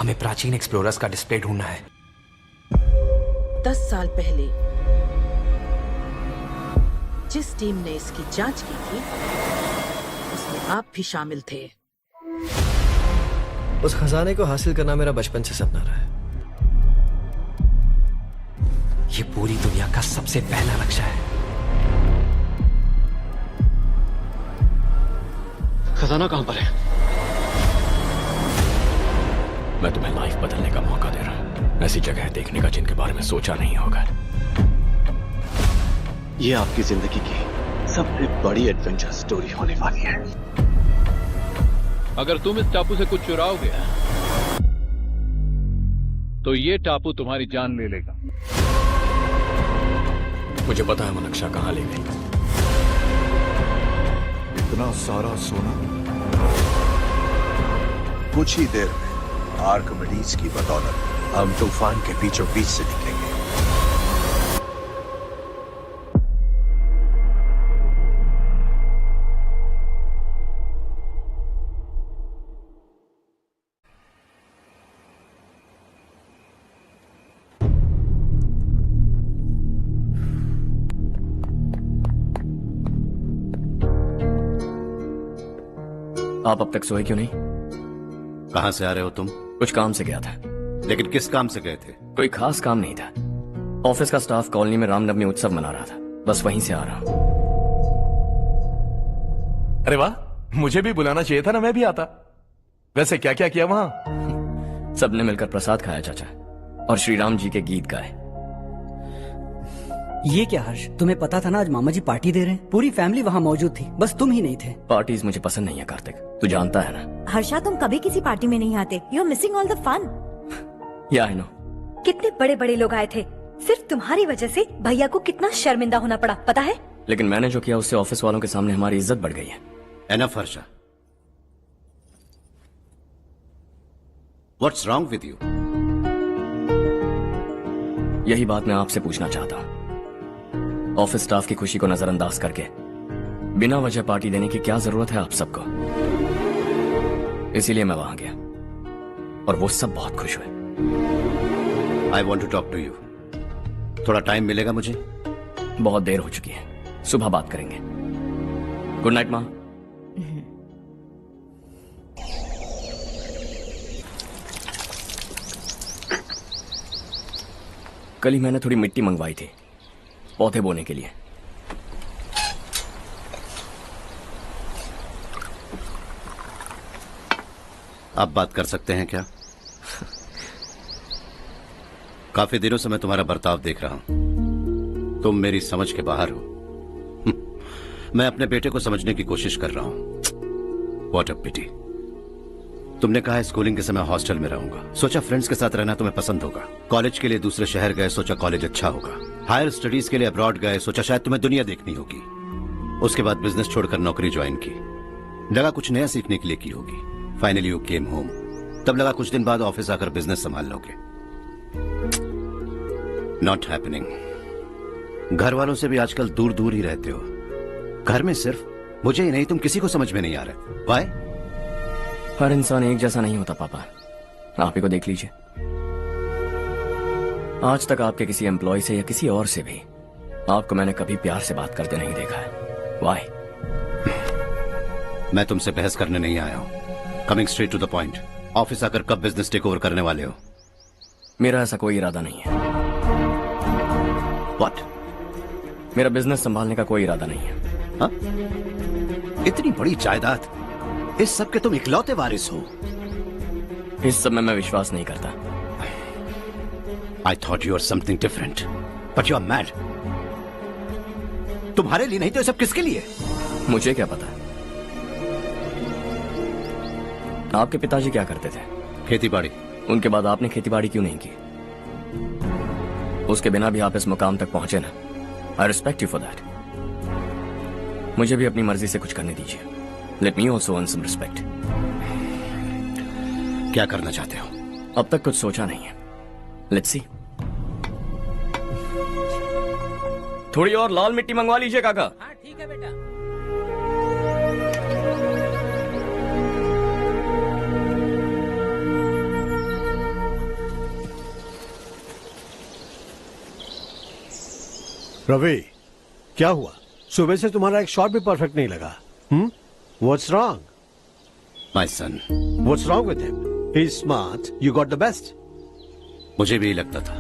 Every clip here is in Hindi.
हमें प्राचीन एक्सप्लोरर्स का डिस्प्ले ढूंढना है। 10 साल पहले जिस टीम ने इसकी जांच की थी उसमें आप भी शामिल थे। उस खजाने को हासिल करना मेरा बचपन से सपना रहा है। ये पूरी दुनिया का सबसे पहला नक्शा है। खजाना कहां पर है? मैं तुम्हें लाइफ बदलने का मौका दे रहा हूं, ऐसी जगह देखने का जिनके बारे में सोचा नहीं होगा। ये आपकी जिंदगी की सबसे बड़ी एडवेंचर स्टोरी होने वाली है। अगर तुम इस टापू से कुछ चुराओगे तो ये टापू तुम्हारी जान ले लेगा। मुझे पता है वो नक्शा कहां ले गई। इतना सारा सोना कुछ ही देर में आर्किमिडीज की बदौलत हम तूफान के बीचों बीच से निकलेंगे। आप अब तक सोए क्यों नहीं? कहां से आ रहे हो तुम? कुछ काम से गया था। लेकिन किस काम से गए थे? कोई खास काम नहीं था। ऑफिस का स्टाफ कॉलोनी में रामनवमी उत्सव मना रहा था, बस वहीं से आ रहा हूं। अरे वाह, मुझे भी बुलाना चाहिए था ना, मैं भी आता। वैसे क्या क्या किया वहां? सबने मिलकर प्रसाद खाया चाचा, और श्री राम जी के गीत गाए। ये क्या हर्ष, तुम्हें पता था ना आज मामा जी पार्टी दे रहे हैं? पूरी फैमिली वहाँ मौजूद थी, बस तुम ही नहीं थे। पार्टीज मुझे पसंद नहीं है कार्तिक, तू जानता है ना। हर्षा, तुम कभी किसी पार्टी में नहीं आते। You are missing all the fun. Yeah I no. कितने बड़े बड़े लोग आए थे, सिर्फ तुम्हारी वजह से भैया को कितना शर्मिंदा होना पड़ा, पता है? लेकिन मैंने जो किया उससे ऑफिस वालों के सामने हमारी इज्जत बढ़ गई है। Enough Harsha, what's wrong with you? यही बात मैं आपसे पूछना चाहता हूँ। ऑफिस स्टाफ की खुशी को नजरअंदाज करके बिना वजह पार्टी देने की क्या जरूरत है आप सबको? इसीलिए मैं वहां गया और वो सब बहुत खुश हुए। I want to talk to you. थोड़ा टाइम मिलेगा मुझे? बहुत देर हो चुकी है, सुबह बात करेंगे। गुड नाइट माँ। कल ही मैंने थोड़ी मिट्टी मंगवाई थी पौधे बोने के लिए। आप बात कर सकते हैं क्या? काफी दिनों से मैं तुम्हारा बर्ताव देख रहा हूं। तुम मेरी समझ के बाहर हो। मैं अपने बेटे को समझने की कोशिश कर रहा हूं। व्हाट अ पिटी। तुमने कहा स्कूलिंग के समय हॉस्टल में रहूंगा, सोचा फ्रेंड्स के साथ रहना तुम्हें पसंद होगा। कॉलेज के लिए दूसरे शहर गए, सोचा कॉलेज अच्छा होगा। हायर स्टडीज के लिए अब्रॉड गए, सोचा शायद तुम्हें दुनिया देखनी होगी। उसके बाद बिजनेस छोड़कर नौकरी ज्वाइन की, लगा कुछ नया सीखने के लिए की होगी। फाइनली यू केम होम, तब लगा कुछ दिन बाद ऑफिस आकर बिजनेस संभाल लोगे। Not happening. घर वालों से भी आजकल दूर दूर ही रहते हो। घर में सिर्फ मुझे ही नहीं, तुम किसी को समझ में नहीं आ रहे। व्हाई? हर इंसान एक जैसा नहीं होता पापा, आप ही को देख लीजिए। आज तक आपके किसी एम्प्लॉय से या किसी और से भी आपको मैंने कभी प्यार से बात करते नहीं देखा है। व्हाई? मैं तुमसे बहस करने नहीं आया हूं। Coming straight to the point. Office आकर कब बिजनेस टेक ओवर करने वाले हो? मेरा ऐसा कोई इरादा नहीं है। व्हाट? मेरा बिजनेस संभालने का कोई इरादा नहीं है। हा? इतनी बड़ी जायदाद, इस सब के तुम इकलौते वारिस हो। इस सब में मैं विश्वास नहीं करता। I thought you were something different, but you are mad. तुम्हारे लिए नहीं तो ये सब किसके लिए? मुझे क्या पता। आपके पिताजी क्या करते थे? खेतीबाड़ी। उनके बाद आपने खेतीबाड़ी क्यों नहीं की? उसके बिना भी आप इस मुकाम तक पहुंचे ना। I respect you for that. मुझे भी अपनी मर्जी से कुछ करने दीजिए। Let me also earn some respect. क्या करना चाहते हो? अब तक कुछ सोचा नहीं है। Let's see. थोड़ी और लाल मिट्टी मंगवा लीजिए काका। हाँ ठीक है बेटा। रवि, क्या हुआ? सुबह से तुम्हारा एक शॉट भी परफेक्ट नहीं लगा। What's wrong? My son, What's wrong with him? He's smart. You got the best. मुझे भी लगता था,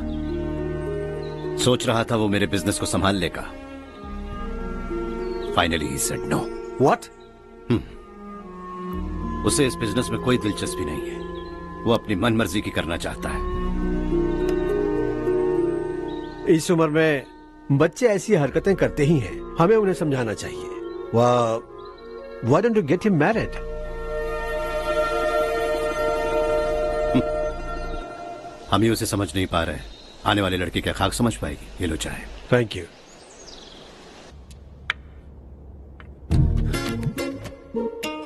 सोच रहा था वो मेरे बिजनेस को संभाल लेगा। Finally he said no. What? उसे इस बिजनेस में कोई दिलचस्पी नहीं है। वो अपनी मनमर्जी की करना चाहता है। इस उम्र में बच्चे ऐसी हरकतें करते ही हैं। हमें उन्हें समझाना चाहिए। Why don't you get him married? हम ही उसे समझ नहीं पा रहे। आने वाली लड़की क्या खाक समझ पाएगी? ये लो चाहे। Thank you.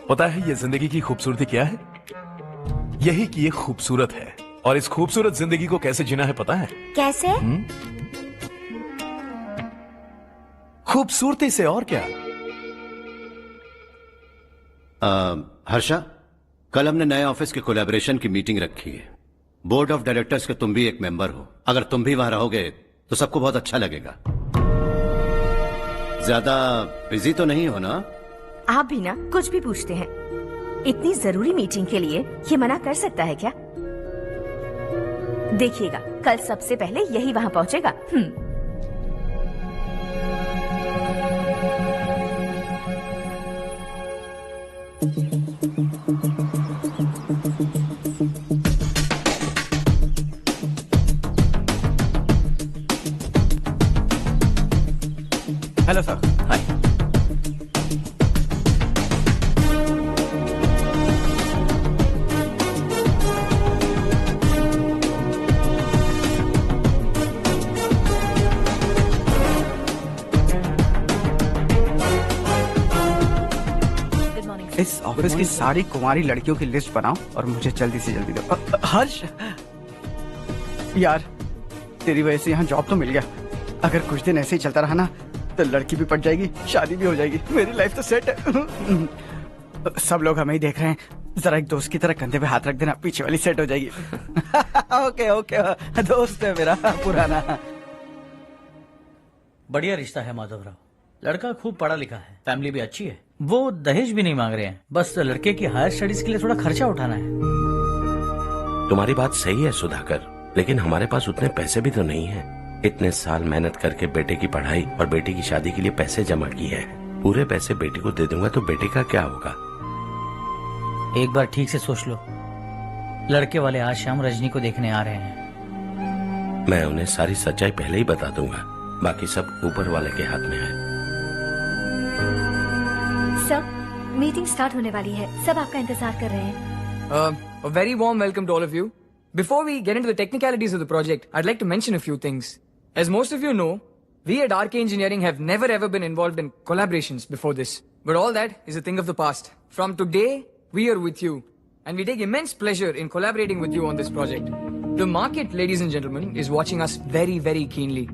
पता है ये जिंदगी की खूबसूरती क्या है? यही कि ये खूबसूरत है, और इस खूबसूरत जिंदगी को कैसे जीना है पता है? कैसे? खूबसूरती से, और क्या। हर्षा, कल हमने नए ऑफिस के कोलैबोरेशन की मीटिंग रखी है। बोर्ड ऑफ डायरेक्टर्स के तुम भी एक मेंबर हो। अगर तुम भी वहां रहोगे तो सबको बहुत अच्छा लगेगा। ज्यादा बिजी तो नहीं हो ना? आप भी ना कुछ भी पूछते हैं। इतनी जरूरी मीटिंग के लिए ये मना कर सकता है क्या? देखिएगा, कल सबसे पहले यही वहाँ पहुँचेगा। Hello sir. हाय। इस ऑफिस की सारी कुंवारी लड़कियों की लिस्ट बनाओ और मुझे जल्दी से जल्दी दो। हर्ष यार, तेरी वजह से यहाँ जॉब तो मिल गया। अगर कुछ दिन ऐसे ही चलता रहा ना तो लड़की भी पट जाएगी, शादी भी हो जाएगी, मेरी लाइफ तो सेट है। सब लोग हमें ही देख रहे हैं, जरा एक दोस्त की तरह कंधे पे हाथ रख देना, पीछे वाली सेट हो जाएगी। ओके ओके, दोस्त है मेरा पुराना। बढ़िया रिश्ता है माधवराव। लड़का खूब पढ़ा लिखा है, फैमिली भी अच्छी है। वो दहेज भी नहीं मांग रहे हैं, बस लड़के की हायर स्टडीज के लिए थोड़ा खर्चा उठाना है। तुम्हारी बात सही है सुधाकर, लेकिन हमारे पास उतने पैसे भी तो नहीं है। इतने साल मेहनत करके बेटे की पढ़ाई और बेटी की शादी के लिए पैसे जमा किए हैं। पूरे पैसे बेटी को दे दूंगा तो बेटे का क्या होगा? एक बार ठीक से सोच लो। लड़के वाले आज शाम रजनी को देखने आ रहे हैं। मैं उन्हें सारी सच्चाई पहले ही बता दूंगा, बाकी सब ऊपर वाले के हाथ में है। सब मीटिंग स्टार्ट होने वाली है, सब आपका इंतजार कर रहे हैं। A very warm welcome to all of you. Before we get into the technicalities of the project, I'd like to mention a few things. As most of you know, we at RK Engineering have never ever been involved in collaborations before this. But all that is a thing of the past. From today, we are with you. And we take immense pleasure in collaborating with you on this project. The market, ladies and gentlemen, is watching us very, very keenly.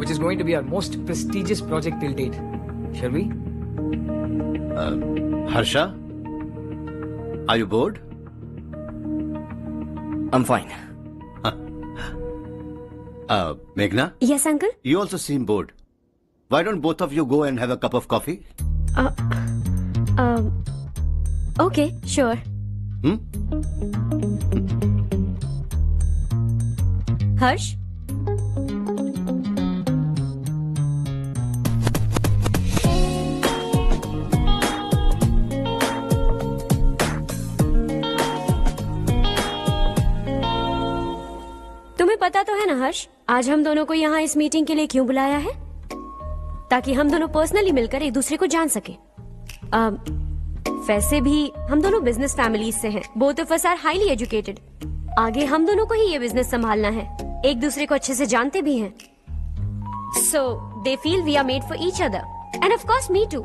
Which is going to be our most prestigious project till date. Shall we? Harsha? Are you bored? I'm fine. Meghna? Yes, uncle? You also seem bored. Why don't both of you go and have a cup of coffee? Okay, sure. Harsh? तुम्हें पता तो है ना हर्ष, आज हम दोनों को यहाँ इस मीटिंग के लिए क्यों बुलाया है? ताकि हम दोनों पर्सनली मिलकर एक दूसरे को जान सके। वैसे भी हम दोनों बिजनेस फैमिलीज से हैं। Both of us are highly educated. आगे हम दोनों को ही ये बिजनेस संभालना है। एक दूसरे को अच्छे से जानते भी हैं। So they feel we are made for each other and of course me too.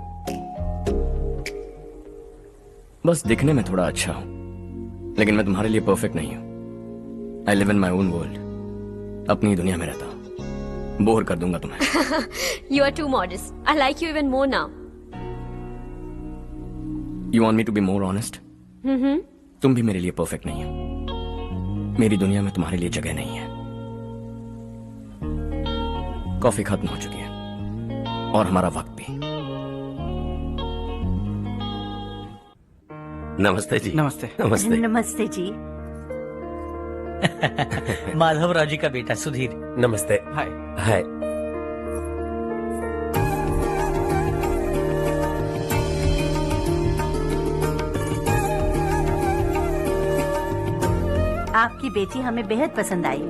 बस दिखने में थोड़ा अच्छा हूं, लेकिन मैं तुम्हारे लिए परफेक्ट नहीं हूं। I live in my own world, अपनी दुनिया में रहता हूं। बोर कर दूंगा तुम्हें। You are too modest. I like you even more now. You want me to be more honest? तुम भी मेरे लिए परफेक्ट नहीं हो। मेरी दुनिया में तुम्हारे लिए जगह नहीं है। कॉफी खत्म हो चुकी है और हमारा वक्त भी। नमस्ते जी। नमस्ते। नमस्ते। नमस्ते जी। माधवराव जी का बेटा सुधीर। नमस्ते। हाय। हाय। आपकी बेटी हमें बेहद पसंद आई।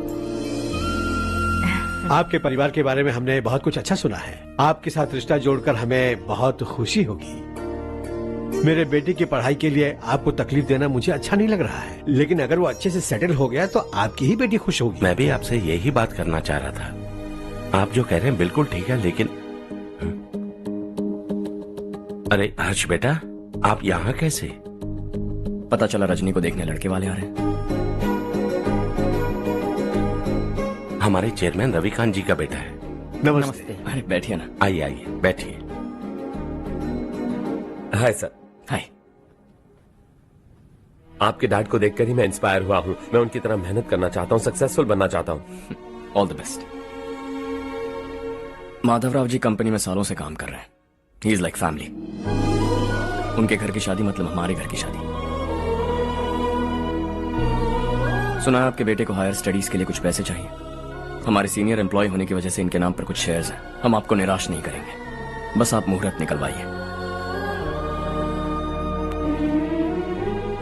आपके परिवार के बारे में हमने बहुत कुछ अच्छा सुना है। आपके साथ रिश्ता जोड़कर हमें बहुत खुशी होगी। मेरे बेटे की पढ़ाई के लिए आपको तकलीफ देना मुझे अच्छा नहीं लग रहा है, लेकिन अगर वो अच्छे से सेटल हो गया तो आपकी ही बेटी खुश होगी। मैं भी आपसे यही बात करना चाह रहा था। आप जो कह रहे हैं बिल्कुल ठीक है, लेकिन अरे हर्ष बेटा, आप यहाँ कैसे? पता चला रजनी को देखने लड़के वाले आ रहे हैं। हमारे चेयरमैन रविकांत जी का बेटा है। नमस्ते। अरे बैठिए ना। आइए आइए बैठिए। Hi sir. हाय। आपके डैड को देखकर ही मैं इंस्पायर हुआ हूँ। मैं उनकी तरह मेहनत करना चाहता हूँ, सक्सेसफुल बनना चाहता हूँ। All the best. Madhavrao ji company में सालों से काम कर रहे हैं। He is like family. उनके घर की शादी मतलब हमारे घर की शादी। सुना है आपके बेटे को हायर स्टडीज के लिए कुछ पैसे चाहिए। हमारे सीनियर एम्प्लॉय होने की वजह से इनके नाम पर कुछ शेयर्स हैं। हम आपको निराश नहीं करेंगे, बस आप मुहूर्त निकलवाइए।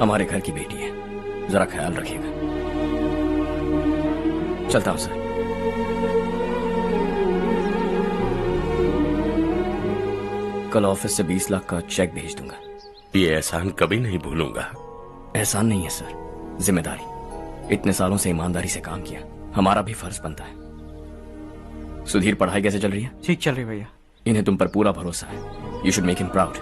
हमारे घर की बेटी है, जरा ख्याल रखिएगा। चलता हूं सर। कल ऑफिस से 20 लाख का चेक भेज दूंगा। ये एहसान कभी नहीं भूलूंगा। एहसान नहीं है सर, जिम्मेदारी। इतने सालों से ईमानदारी से काम किया, हमारा भी फर्ज बनता है। सुधीर, पढ़ाई कैसे चल रही है? ठीक चल रही भैया। इन्हें तुम पर पूरा भरोसा है। You should make him proud.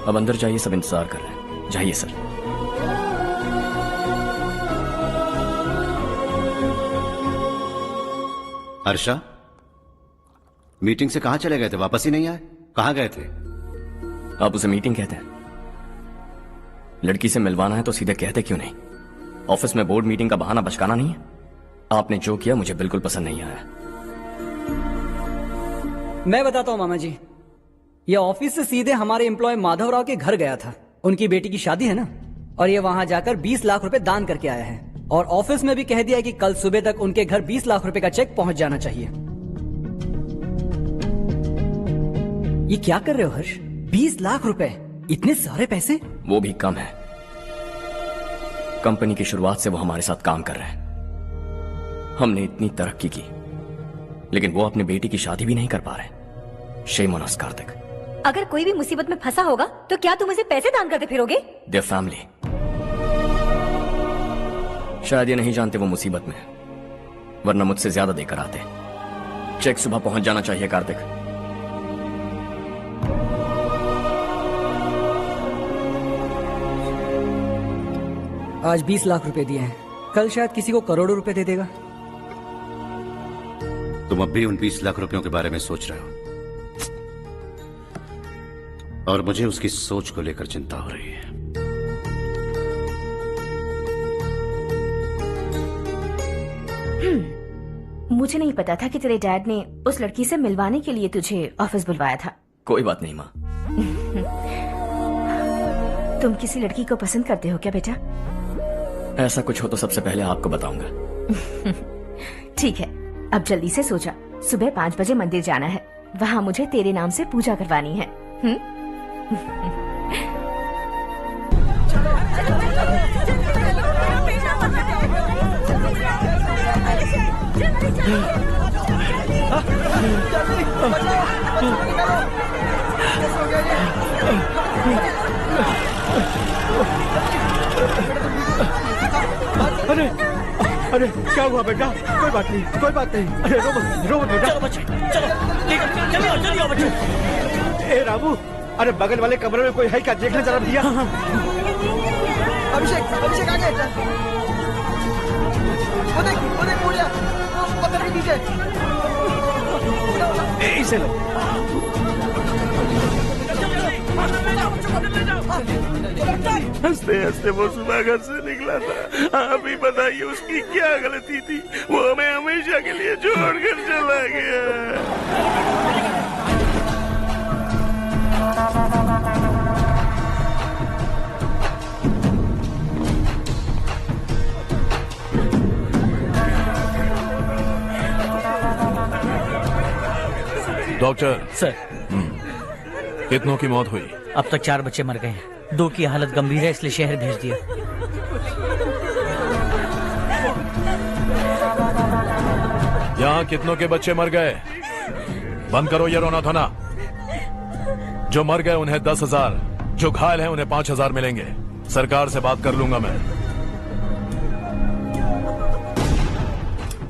अब अंदर जाइए, सब इंतजार कर रहे हैं। जाइए सर। हर्षा, मीटिंग से कहां चले गए थे? वापस ही नहीं आए? कहां गए थे? आप उसे मीटिंग कहते हैं? लड़की से मिलवाना है तो सीधे कहते क्यों नहीं? ऑफिस में बोर्ड मीटिंग का बहाना बचकाना नहीं है। आपने जो किया मुझे बिल्कुल पसंद नहीं आया। मैं बताता हूँ मामा जी, ये ऑफिस से सीधे हमारे एम्प्लॉय माधवराव के घर गया था। उनकी बेटी की शादी है ना, और ये वहां जाकर 20 लाख रुपए दान करके आया है। और ऑफिस में भी कह दिया कि कल सुबह तक उनके घर 20 लाख रुपए का चेक पहुंच जाना चाहिए। ये क्या कर रहे हो हर्ष? 20 लाख रुपए, इतने सारे पैसे? वो भी कम है। कंपनी की शुरुआत से वो हमारे साथ काम कर रहे हैं। हमने इतनी तरक्की की, लेकिन वो अपनी बेटी की शादी भी नहीं कर पा रहे। Shame on us Kartik. अगर कोई भी मुसीबत में फंसा होगा तो क्या तुम उसे पैसे दान करते फिरोगे? Their family. शायद ये नहीं जानते वो मुसीबत में है, वरना मुझसे ज्यादा देकर आते। चेक सुबह पहुंच जाना चाहिए कार्तिक। आज 20 लाख रुपए दिए हैं, कल शायद किसी को करोड़ों रुपए दे देगा। तुम अब भी उन 20 लाख रुपयों के बारे में सोच रहे हो, और मुझे उसकी सोच को लेकर चिंता हो रही है। मुझे नहीं पता था कि तेरे डैड ने उस लड़की से मिलवाने के लिए तुझे ऑफिस बुलवाया था। कोई बात नहीं माँ। तुम किसी लड़की को पसंद करते हो क्या बेटा? ऐसा कुछ हो तो सबसे पहले आपको बताऊंगा। ठीक है, अब जल्दी से सो जा। सुबह 5 बजे मंदिर जाना है, वहाँ मुझे तेरे नाम से पूजा करवानी है। अरे अरे क्या हुआ बेटा? कोई बात नहीं, कोई बात नहीं। अरे रो मत बेटा। चलो बच्चे, चलो जल्दी आओ बच्चे। ए रामू, अरे बगल वाले कमरे में कोई है क्या? देखना जरा भैया। अभिषेक, अभिषेक आ गए। वो देख मुड़िया, वो पत्थर के नीचे। इसे लो। चलो हंसते हंसते वो सुबह घर से निकला था। आप ही बताइए उसकी क्या गलती थी, वो हमें हमेशा के लिए छोड़कर चला गया। डॉक्टर सर, कितनों की मौत हुई? अब तक 4 बच्चे मर गए हैं। 2 की हालत गंभीर है, इसलिए शहर भेज दिया। यहाँ कितनों के बच्चे मर गए? बंद करो ये रोना धोना। जो मर गए उन्हें 10,000, जो घायल हैं उन्हें 5,000 मिलेंगे। सरकार से बात कर लूंगा मैं।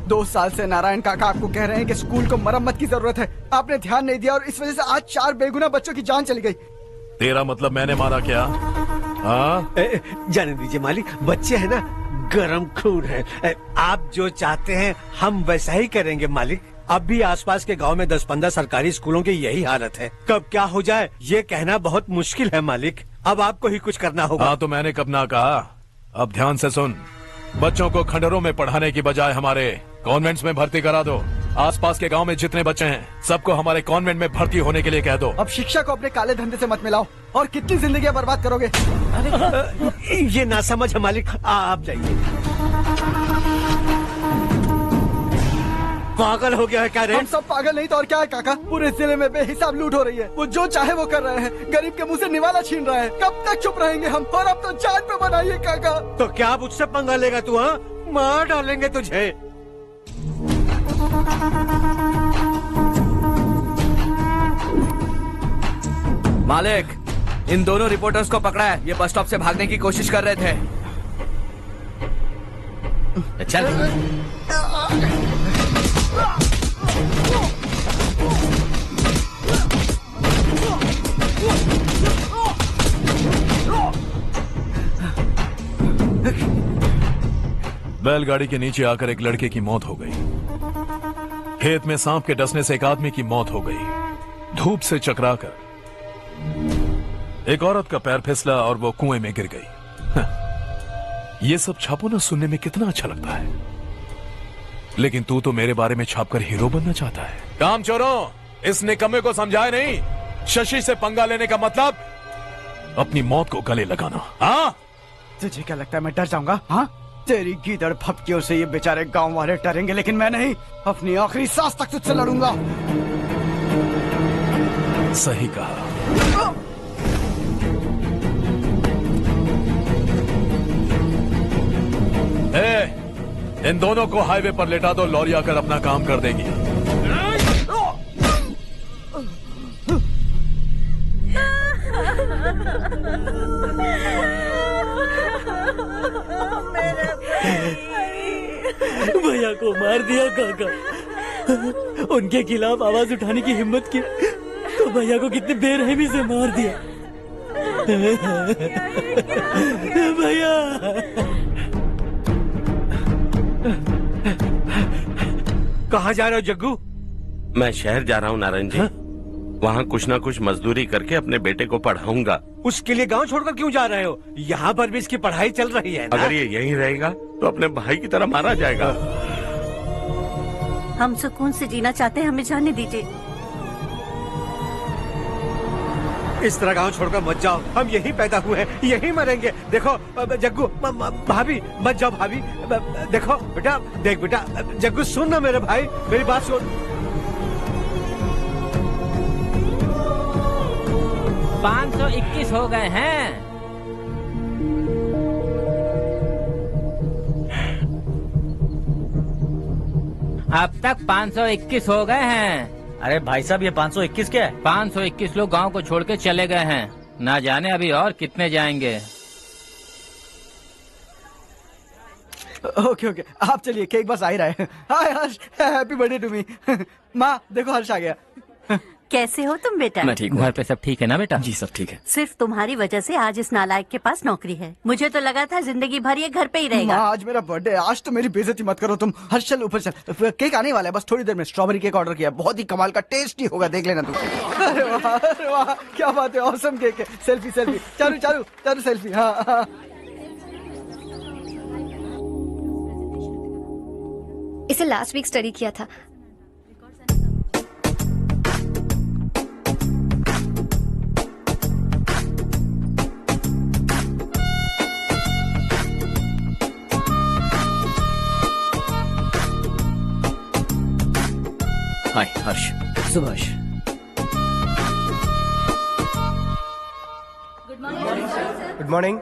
2 साल से नारायण काका आपको कह रहे हैं कि स्कूल को मरम्मत की जरूरत है। आपने ध्यान नहीं दिया और इस वजह से आज 4 बेगुनाह बच्चों की जान चली गई। तेरा मतलब मैंने मारा क्या? हाँ, जाने दीजिए मालिक, बच्चे हैं ना, गरम खून है। आप जो चाहते हैं हम वैसा ही करेंगे मालिक। अब भी आसपास के गांव में 10-15 सरकारी स्कूलों की यही हालत है। कब क्या हो जाए ये कहना बहुत मुश्किल है मालिक। अब आपको ही कुछ करना होगा। हाँ तो मैंने कब ना कहा। अब ध्यान से सुन, बच्चों को खंडरों में पढ़ाने की बजाय हमारे कॉन्वेंट्स में भर्ती करा दो। आसपास के गांव में जितने बच्चे हैं सबको हमारे कॉन्वेंट में भर्ती होने के लिए कह दो। अब शिक्षा को अपने काले धंधे से मत मिलाओ। और कितनी जिंदगियां बर्बाद करोगे? ये ना समझ है मालिक, आप जाइए। पागल हो गया है क्या रे? हम सब पागल नहीं तो और क्या है काका। पूरे जिले में बेहिसाब लूट हो रही है। वो जो चाहे वो कर रहे हैं। गरीब के मुंह से निवाला छीन रहा है। कब तक चुप रहेंगे हम? और अब तो जान पे बनाइए काका। तो क्या अब उससे पंगा लेगा तू? हाँ, मार डालेंगे तुझे। मालिक, इन दोनों रिपोर्टर्स को पकड़ा है। ये बस स्टॉप से भागने की कोशिश कर रहे थे। चल। बैलगाड़ी के नीचे आकर एक लड़के की मौत हो गई। खेत में सांप के डसने से एक आदमी की मौत हो गई। धूप से चकराकर एक औरत का पैर फिसला और वो कुएं में गिर गई। ये सब छापो ना, सुनने में कितना अच्छा लगता है। लेकिन तू तो मेरे बारे में छापकर हीरो बनना चाहता है। काम चोरों, इस निकम्मे को समझाए नहीं। शशि से पंगा लेने का मतलब अपनी मौत को गले लगाना। हाँ, तुझे क्या लगता है मैं डर जाऊंगा? हाँ, तेरी गीदड़ फपकियों से ये बेचारे गांव वाले डरेंगे, लेकिन मैं नहीं। अपनी आखिरी सांस तक तुझसे लड़ूंगा। सही कहा। इन दोनों को हाईवे पर लेटा दो, लॉरी आकर अपना काम कर देगी। भैया को मार दिया काका। उनके खिलाफ आवाज उठाने की हिम्मत की तो भैया को कितने बेरहमी से मार दिया। भैया कहाँ जा रहे हो जग्गू? मैं शहर जा रहा हूँ नारायण जी। वहाँ कुछ ना कुछ मजदूरी करके अपने बेटे को पढ़ाऊंगा। उसके लिए गांव छोड़कर क्यों जा रहे हो? यहाँ पर भी इसकी पढ़ाई चल रही है ना? अगर ये यहीं रहेगा तो अपने भाई की तरह मारा जाएगा। हम सुकून से जीना चाहते हैं, हमें जाने दीजिए। इस तरह गांव छोड़कर मत जाओ। हम यहीं पैदा हुए हैं, यहीं मरेंगे। देखो जग्गू, भाभी मत जाओ। भाभी देखो बेटा, देख बेटा, जग्गू सुन ना मेरे भाई, मेरी बात सुन। 521 हो गए हैं। अब तक 521 हो गए हैं। अरे भाई साहब, ये 521 क्या है? 521 लोग गांव को छोड़ के चले गए हैं। ना जाने अभी और कितने जाएंगे। ओके, आप चलिए, केक बस आ ही रहा है। हाय हर्ष, हैप्पी बर्थडे टू मी। माँ देखो, हर्ष आ गया। कैसे हो तुम बेटा? मैं ठीक हूँ। घर पे सब ठीक है ना बेटा? जी सब ठीक है। सिर्फ तुम्हारी वजह से आज इस नालायक के पास नौकरी है। मुझे तो लगा था जिंदगी भर ये घर पे ही रहेगा। माँ, आज मेरा बर्थडे है, आज तो मेरी बेइज्जती मत करो तुम। हर्ष चल ऊपर चल, केक आने वाला है, बस थोड़ी देर में। स्ट्रॉबेरी केक ऑर्डर किया, बहुत ही कमाल का, टेस्टी होगा, देख लेना तू। अरे वाह, क्या बात है, ऑसम केक है। Selfie selfie, Charu Charu Charu selfie. हाँ हाँ। इसे लास्ट वीक स्टडी किया था। हाय हर्ष। Subhash. Good morning.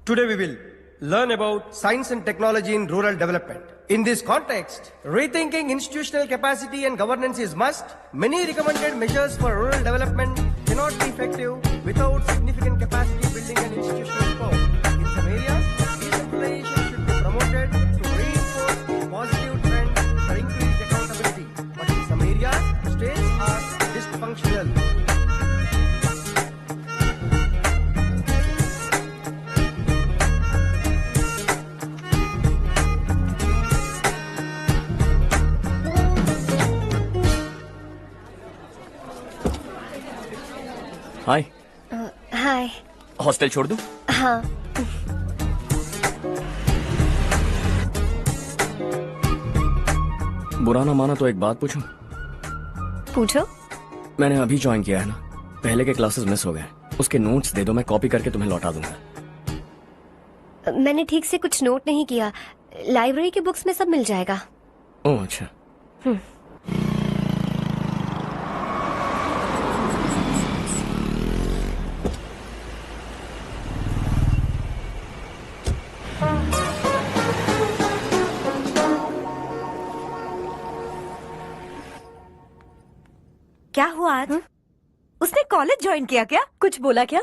Today we will learn about science and technology in rural development. In this context, rethinking institutional capacity and governance is must. Many recommended measures for rural development cannot be effective without significant capacity building and institutional support. In some areas, decentralization should be promoted to reinforce positive trends for increased accountability. But in some areas, states are dysfunctional. Hi. Hi. Hostel छोड़ दूं? हाँ। बुरा ना माना तो एक बात पूछूं? पूछो। मैंने अभी ज्वाइन किया है ना, पहले के क्लासेस मिस हो गए। उसके नोट्स दे दो, मैं कॉपी करके तुम्हें लौटा दूंगा। मैंने ठीक से कुछ नोट नहीं किया। लाइब्रेरी के बुक्स में सब मिल जाएगा। ओह अच्छा। क्या हुआ आज? उसने कॉलेज ज्वाइन किया क्या? कुछ बोला क्या?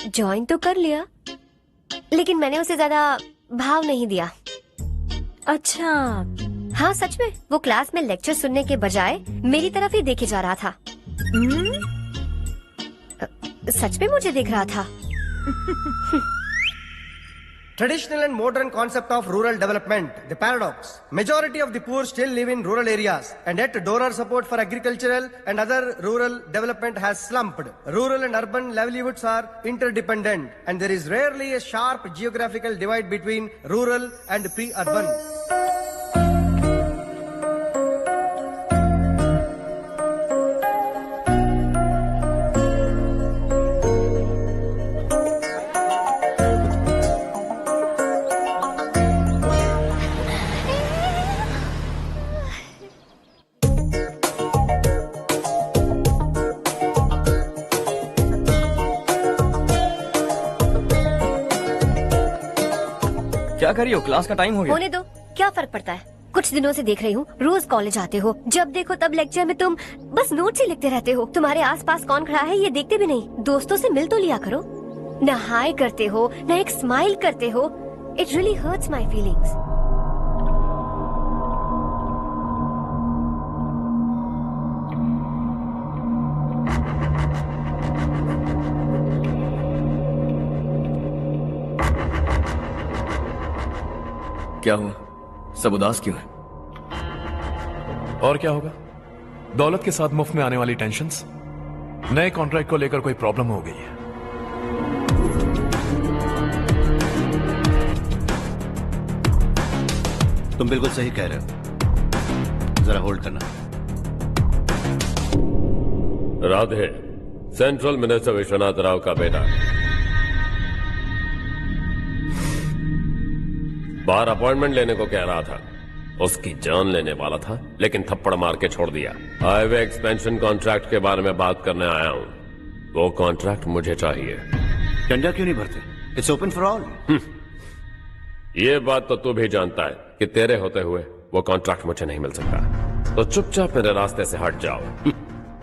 ज्वाइन तो कर लिया, लेकिन मैंने उसे ज्यादा भाव नहीं दिया। अच्छा। हाँ सच में, वो क्लास में लेक्चर सुनने के बजाय मेरी तरफ ही देखे जा रहा था। सच में मुझे देख रहा था। Traditional and modern concept of rural development, the paradox. Majority of the poor still live in rural areas, and yet donor support for agricultural and other rural development has slumped. Rural and urban livelihoods are interdependent, and there is rarely a sharp geographical divide between rural and pre-urban. क्या कर रही हो? क्लास का टाइम हो गया। होने दो, क्या फर्क पड़ता है। कुछ दिनों से देख रही हूँ, रोज कॉलेज आते हो, जब देखो तब लेक्चर में तुम बस नोट्स ही लिखते रहते हो। तुम्हारे आसपास कौन खड़ा है ये देखते भी नहीं। दोस्तों से मिल तो लिया करो। न हाय करते हो, न एक स्माइल करते हो। It really hurts my feelings. क्या हुआ? सब उदास क्यों है? और क्या होगा? दौलत के साथ मुफ्त में आने वाली टेंशन्स। नए कॉन्ट्रैक्ट को लेकर कोई प्रॉब्लम हो गई है। तुम बिल्कुल सही कह रहे हो, जरा होल्ड करना। राधे, सेंट्रल मिनिस्टर विश्वनाथ राव का बेटा। बाहर अपॉइंटमेंट लेने को कह रहा था, उसकी जान लेने वाला था, लेकिन थप्पड़ मार के छोड़ दिया। हाईवे एक्सपेंशन कॉन्ट्रैक्ट के बारे में बात करने आया हूं। वो कॉन्ट्रैक्ट मुझे चाहिए। टेंडर क्यों नहीं भरते? It's open for all. ये बात तो तू भी जानता है कि तेरे होते हुए वो कॉन्ट्रैक्ट मुझे नहीं मिल सकता, तो चुपचाप मेरे रास्ते से हट जाओ।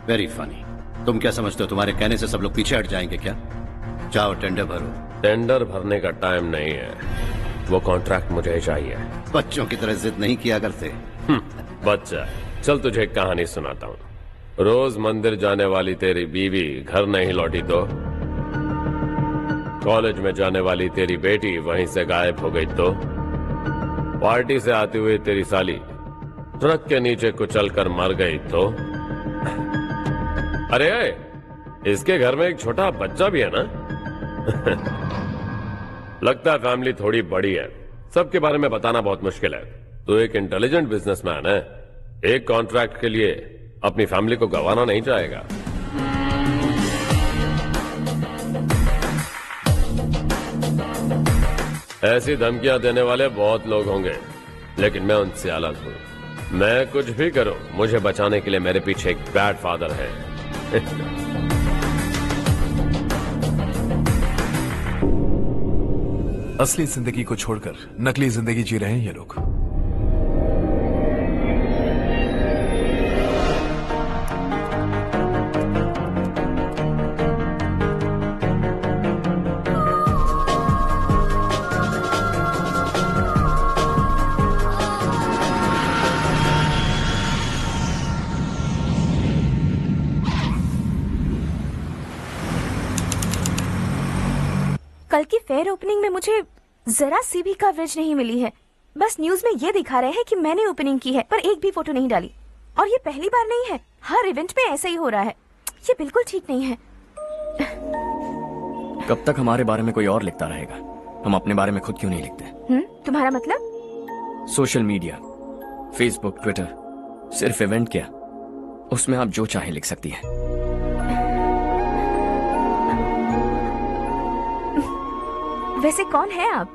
Very funny. तुम क्या समझते हो तुम्हारे कहने से सब लोग पीछे हट जाएंगे क्या? जाओ टेंडर भरो। टेंडर भरने का टाइम नहीं है, वो कॉन्ट्रैक्ट मुझे चाहिए। बच्चों की तरह जिद नहीं किया करते। बच्चा, चल तुझे एक कहानी सुनाता हूँ। रोज मंदिर जाने वाली तेरी बीवी घर नहीं लौटी तो, कॉलेज में जाने वाली तेरी बेटी वहीं से गायब हो गई तो, पार्टी से आती हुई तेरी साली ट्रक के नीचे कुचल कर मर गई तो, अरे इसके घर में एक छोटा बच्चा भी है ना। लगता है फैमिली थोड़ी बड़ी है, सबके बारे में बताना बहुत मुश्किल है। तो एक इंटेलिजेंट बिजनेसमैन है, एक कॉन्ट्रैक्ट के लिए अपनी फैमिली को गंवाना नहीं चाहेगा। ऐसी धमकियां देने वाले बहुत लोग होंगे, लेकिन मैं उनसे अलग हूं। मैं कुछ भी करूं, मुझे बचाने के लिए मेरे पीछे एक बैड फादर है। असली जिंदगी को छोड़कर नकली जिंदगी जी रहे हैं ये लोग। कल की फेयर ओपनिंग में मुझे जरा सी भी कवरेज नहीं मिली है। बस न्यूज में ये दिखा रहे हैं कि मैंने ओपनिंग की है, पर एक भी फोटो नहीं डाली। और ये पहली बार नहीं है, हर इवेंट पे ऐसा ही हो रहा है। ये बिल्कुल ठीक नहीं है। कब तक हमारे बारे में कोई और लिखता रहेगा? हम अपने बारे में खुद क्यों नहीं लिखते? तुम्हारा मतलब? सोशल मीडिया, फेसबुक, ट्विटर, सिर्फ इवेंट क्या, उसमें आप जो चाहे लिख सकती हैं। वैसे कौन है आप?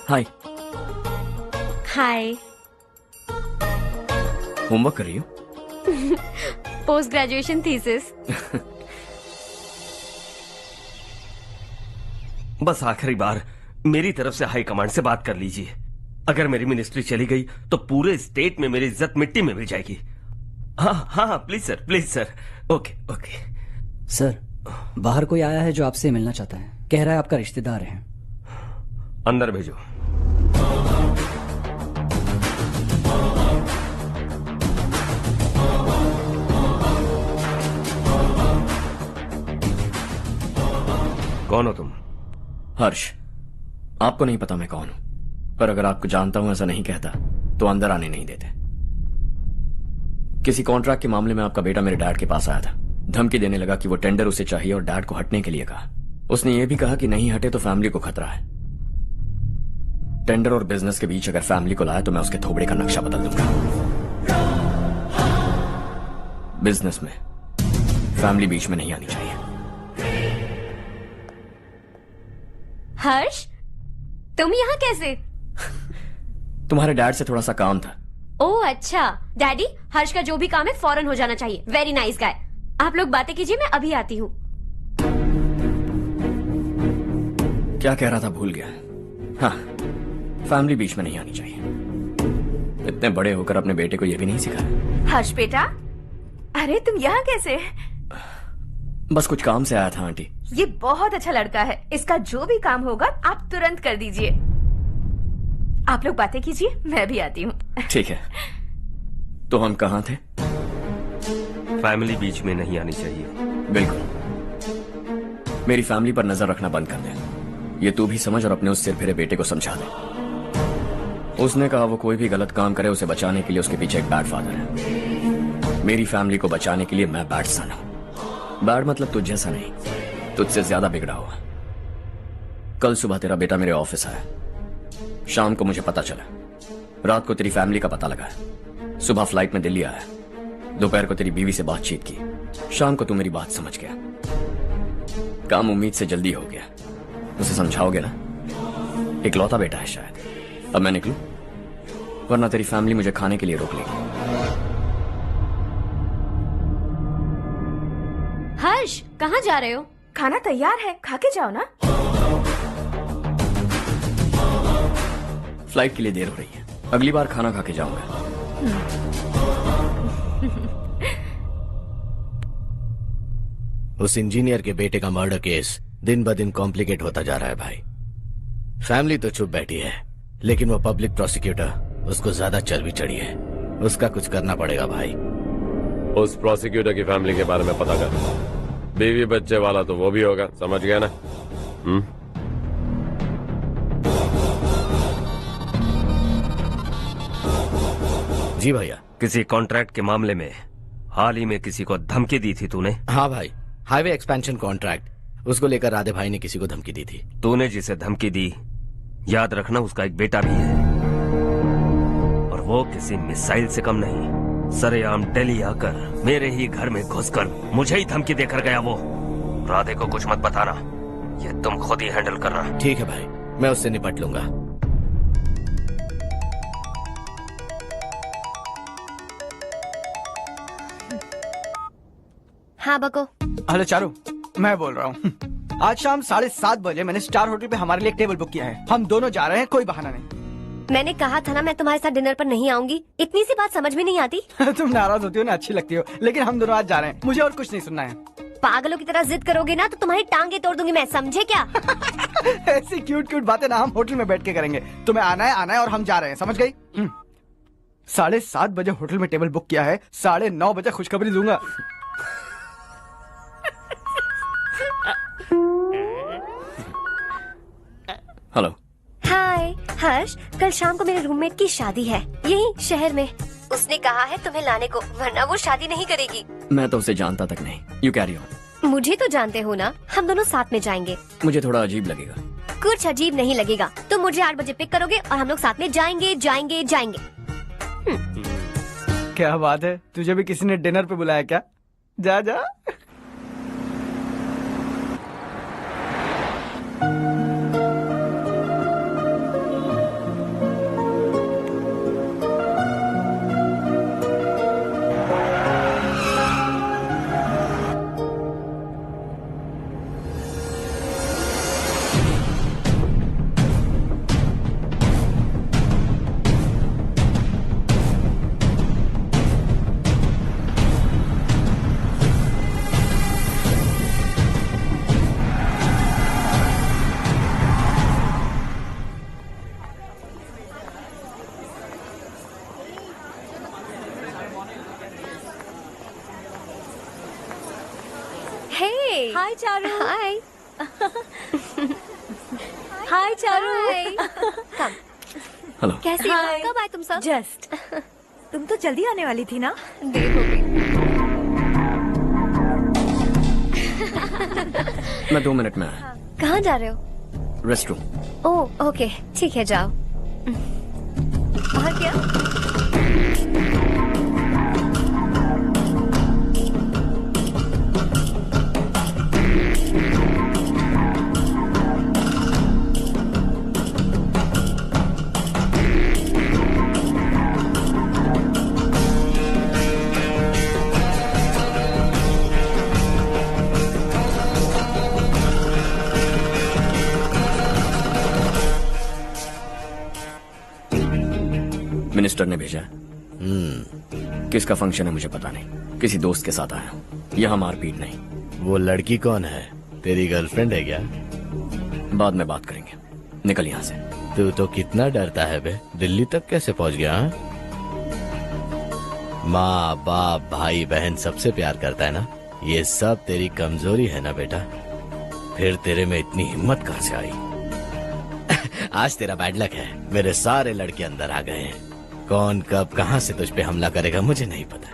हाय। हाय। होमवर्क कर रही हो? Post graduation thesis. बस आखिरी बार मेरी तरफ से हाई कमांड से बात कर लीजिए। अगर मेरी मिनिस्ट्री चली गई तो पूरे स्टेट में मेरी इज्जत मिट्टी में मिल जाएगी। हाँ हाँ please sir, please sir. Okay okay sir, बाहर कोई आया है जो आपसे मिलना चाहता है। कह रहा है आपका रिश्तेदार है। अंदर भेजो। कौन हो तुम? हर्ष। आपको नहीं पता मैं कौन हूं, पर अगर आपको जानता हूं ऐसा नहीं कहता तो अंदर आने नहीं देते। किसी कॉन्ट्रैक्ट के मामले में आपका बेटा मेरे डैड के पास आया था, धमकी देने लगा कि वो टेंडर उसे चाहिए और डैड को हटने के लिए कहा। उसने ये भी कहा कि नहीं हटे तो फैमिली को खतरा है। टेंडर और बिजनेस के बीच अगर फैमिली को लाया तो मैं उसके थोबड़े का नक्शा बदल दूंगा। बिजनेस में फैमिली बीच में नहीं आनी चाहिए। हर्ष, तुम यहाँ कैसे? तुम्हारे डैड से थोड़ा सा काम था। ओह अच्छा। डैडी, हर्ष का जो भी काम है फौरन हो जाना चाहिए। Very nice guy. आप लोग बातें कीजिए, मैं अभी आती हूँ। क्या कह रहा था भूल गया। हाँ, फैमिली बीच में नहीं आनी चाहिए। इतने बड़े होकर अपने बेटे को यह भी नहीं सिखाया। हर्ष बेटा, अरे तुम यहाँ कैसे? बस कुछ काम से आया था आंटी। ये बहुत अच्छा लड़का है, इसका जो भी काम होगा आप तुरंत कर दीजिए। आप लोग बातें कीजिए, मैं भी आती हूँ। ठीक है। तो हम कहाँ थे? फैमिली बीच में नहीं आनी चाहिए। बिल्कुल। मेरी फैमिली पर नजर रखना बंद कर दे। ये तू भी समझ और अपने उस सिर फिरे बेटे को समझा दे। उसने कहा वो कोई भी गलत काम करे उसे बचाने के लिए उसके पीछे एक बैड फादर है। मेरी फैमिली को बचाने के लिए मैं बैड सन हूं। बैड मतलब तुझ जैसा नहीं, तुझसे ज्यादा बिगड़ा हुआ। कल सुबह तेरा बेटा मेरे ऑफिस आया, शाम को मुझे पता चला, रात को तेरी फैमिली का पता लगा, सुबह फ्लाइट में दिल्ली आया, दोपहर को तेरी बीवी से बातचीत की, शाम को तू मेरी बात समझ गया। काम उम्मीद से जल्दी हो गया। उसे समझाओगे ना? इकलौता बेटा है शायद। अब मैं निकलूं, वरना तेरी फैमिली मुझे खाने के लिए रोक लेगी। हर्ष, कहाँ जा रहे हो? खाना तैयार है, खा के जाओ ना। फ्लाइट के लिए देर हो रही है, अगली बार खाना खा के जाऊंगा। उस इंजीनियर के बेटे का मर्डर केस दिन ब दिन कॉम्प्लिकेट होता जा रहा है भाई। फैमिली तो चुप बैठी है, लेकिन वो पब्लिक प्रोसिक्यूटर उसको ज्यादा चर्बी चढ़ी है। उसका कुछ करना पड़ेगा भाई। उस प्रोसिक्यूटर की फैमिली के बारे में पता कर। बीवी बच्चे वाला तो वो भी होगा, समझ गया ना? जी भैया। किसी कॉन्ट्रैक्ट के मामले में हाल ही में किसी को धमकी दी थी तूने? हाँ भाई, हाईवे एक्सपेंशन कॉन्ट्रैक्ट, उसको लेकर राधे भाई ने किसी को धमकी दी थी। तूने जिसे धमकी दी, याद रखना उसका एक बेटा भी है, और वो किसी मिसाइल से कम नहीं। सरेआम दिल्ली आकर मेरे ही घर में घुसकर मुझे ही धमकी देकर गया वो। राधे को कुछ मत बताना, ये तुम खुद ही हैंडल करना। ठीक है भाई, मैं उससे निपट लूंगा। हाँ बको। हेलो चारू, मैं बोल रहा हूँ। आज शाम 7:30 बजे मैंने स्टार होटल पे हमारे लिए एक टेबल बुक किया है। हम दोनों जा रहे हैं, कोई बहाना नहीं। मैंने कहा था ना मैं तुम्हारे साथ डिनर पर नहीं आऊंगी। इतनी सी बात समझ में नहीं आती? तुम नाराज होती हो ना, अच्छी लगती हो, लेकिन हम दोनों आज जा रहे हैं। मुझे और कुछ नहीं सुनना है। पागलों की तरह जिद करोगे ना तो तुम्हारी टांगे तोड़ दूंगी मैं, समझे क्या? ऐसी क्यूट क्यूट बातें ना हम होटल में बैठ के करेंगे। तुम्हें आना है और हम जा रहे हैं, समझ गई? 7:30 बजे होटल में टेबल बुक किया है, 9:30 बजे खुशखबरी दूंगा। हेलो। हाय हर्ष, कल शाम को मेरे रूममेट की शादी है यही शहर में। उसने कहा है तुम्हें लाने को, वरना वो शादी नहीं करेगी। मैं तो उसे जानता तक नहीं। You carry on. मुझे तो जानते हो ना, हम दोनों साथ में जाएंगे। मुझे थोड़ा अजीब लगेगा। कुछ अजीब नहीं लगेगा। तुम मुझे 8 बजे पिक करोगे और हम लोग साथ में जाएंगे जाएंगे जाएंगे। क्या बात है, तुझे भी किसी ने डिनर पे बुलाया क्या? जा जा। हाय चारू। हाय। हाय चारू। हेलो। कैसी हो? कब आए तुम सब? जस्ट। तुम तो जल्दी आने वाली थी ना? देर हो गई। मैं 2 मिनट में आया। कहाँ जा रहे हो? Rest room. ओह ओके, ठीक है जाओ। और क्या? मिनिस्टर ने भेजा। किसका फंक्शन है मुझे पता नहीं, किसी दोस्त के साथ आया हूँ। यहाँ मारपीट नहीं। वो लड़की कौन है? तेरी गर्लफ्रेंड है क्या? बाद में बात करेंगे, निकल यहाँ से। तू तो कितना डरता है बे, दिल्ली तक कैसे पहुँच गया? माँ बाप भाई बहन सबसे प्यार करता है ना, ये सब तेरी कमजोरी है ना बेटा। फिर तेरे में इतनी हिम्मत कहाँ से आई? आज तेरा बैड लक है, मेरे सारे लड़के अंदर आ गए हैं। कौन कब कहां से तुझ पे हमला करेगा मुझे नहीं पता।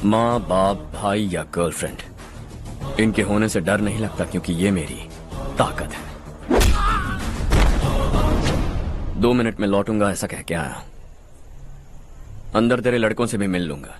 माँ बाप भाई या गर्लफ्रेंड, इनके होने से डर नहीं लगता, क्योंकि ये मेरी ताकत है। 2 मिनट में लौटूंगा ऐसा कह के आया। अंदर तेरे लड़कों से भी मिल लूंगा।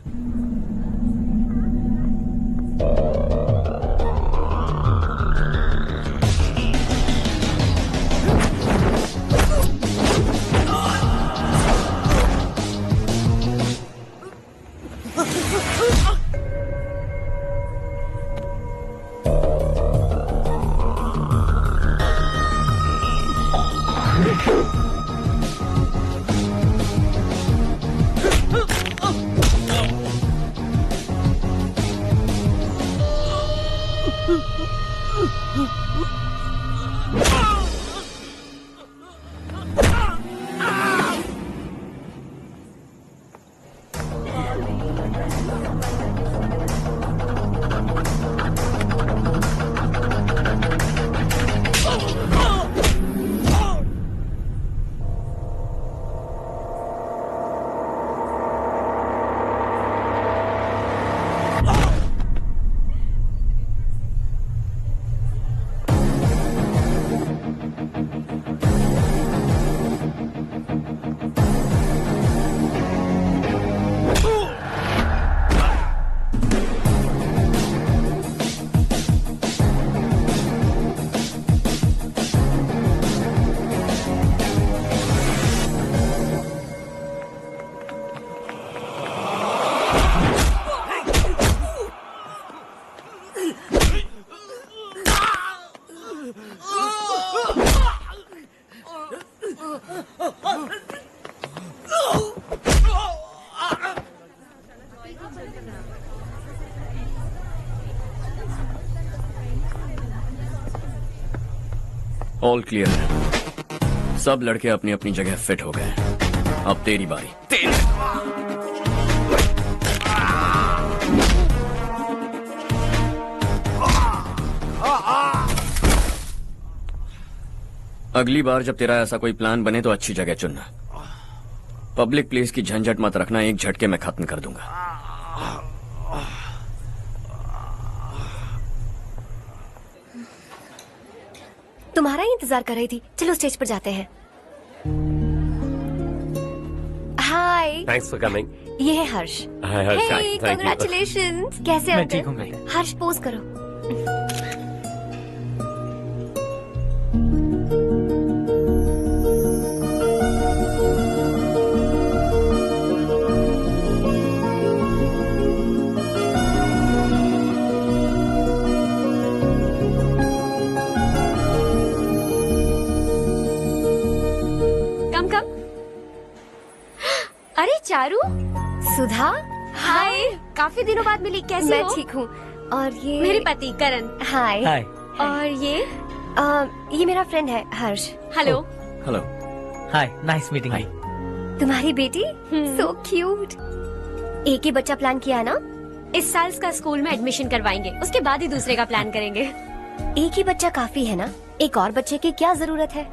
ऑल क्लियर है। सब लड़के अपनी अपनी जगह फिट हो गए। अब तेरी बारी। अगली बार जब तेरा ऐसा कोई प्लान बने तो अच्छी जगह चुनना। पब्लिक प्लेस की झंझट मत रखना, एक झटके में खत्म कर दूंगा। तुम्हारा ही इंतजार कर रही थी। चलो स्टेज पर जाते हैं। हाय। Thanks for coming. ये है Harsh. Hi Harsh, hey, thank you. Congratulations. कैसे मैं हो ठीक तुम? हूँ बेटा। हर्ष पोज करो। अरे चारू। सुधा। हाय, काफी दिनों बाद मिली। कैसी मैं हो? ठीक हूँ। और ये मेरे पति करण। हाय। हाय। और ये मेरा फ्रेंड है Harsh. Hello. Hello. Hi, nice meeting you. तुम्हारी बेटी सो क्यूट। एक ही बच्चा प्लान किया है ना? इस साल इसका स्कूल में एडमिशन करवाएंगे, उसके बाद ही दूसरे का प्लान करेंगे। एक ही बच्चा काफी है ना? एक और बच्चे की क्या जरूरत है?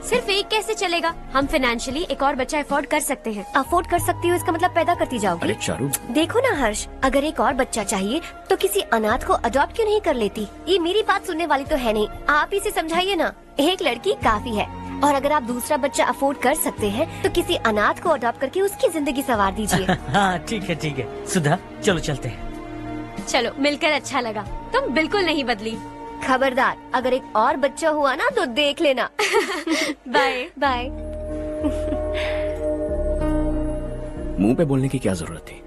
सिर्फ एक कैसे चलेगा? हम फाइनेंशियली एक और बच्चा अफोर्ड कर सकते हैं। अफोर्ड कर सकती हो इसका मतलब पैदा करती जाओगी? अरे चारू, देखो ना हर्ष, अगर एक और बच्चा चाहिए तो किसी अनाथ को अडॉप्ट क्यों नहीं कर लेती? ये मेरी बात सुनने वाली तो है नहीं। आप इसे समझाइए ना। एक लड़की काफी है, और अगर आप दूसरा बच्चा अफोर्ड कर सकते हैं तो किसी अनाथ को अडॉप्ट करके उसकी जिंदगी संवार दीजिए। हाँ ठीक है ठीक है। सुधा चलो चलते हैं। चलो, मिलकर अच्छा लगा। तुम बिल्कुल नहीं बदली। खबरदार, अगर एक और बच्चा हुआ ना तो देख लेना। Bye bye. मुंह पे बोलने की क्या जरूरत थी?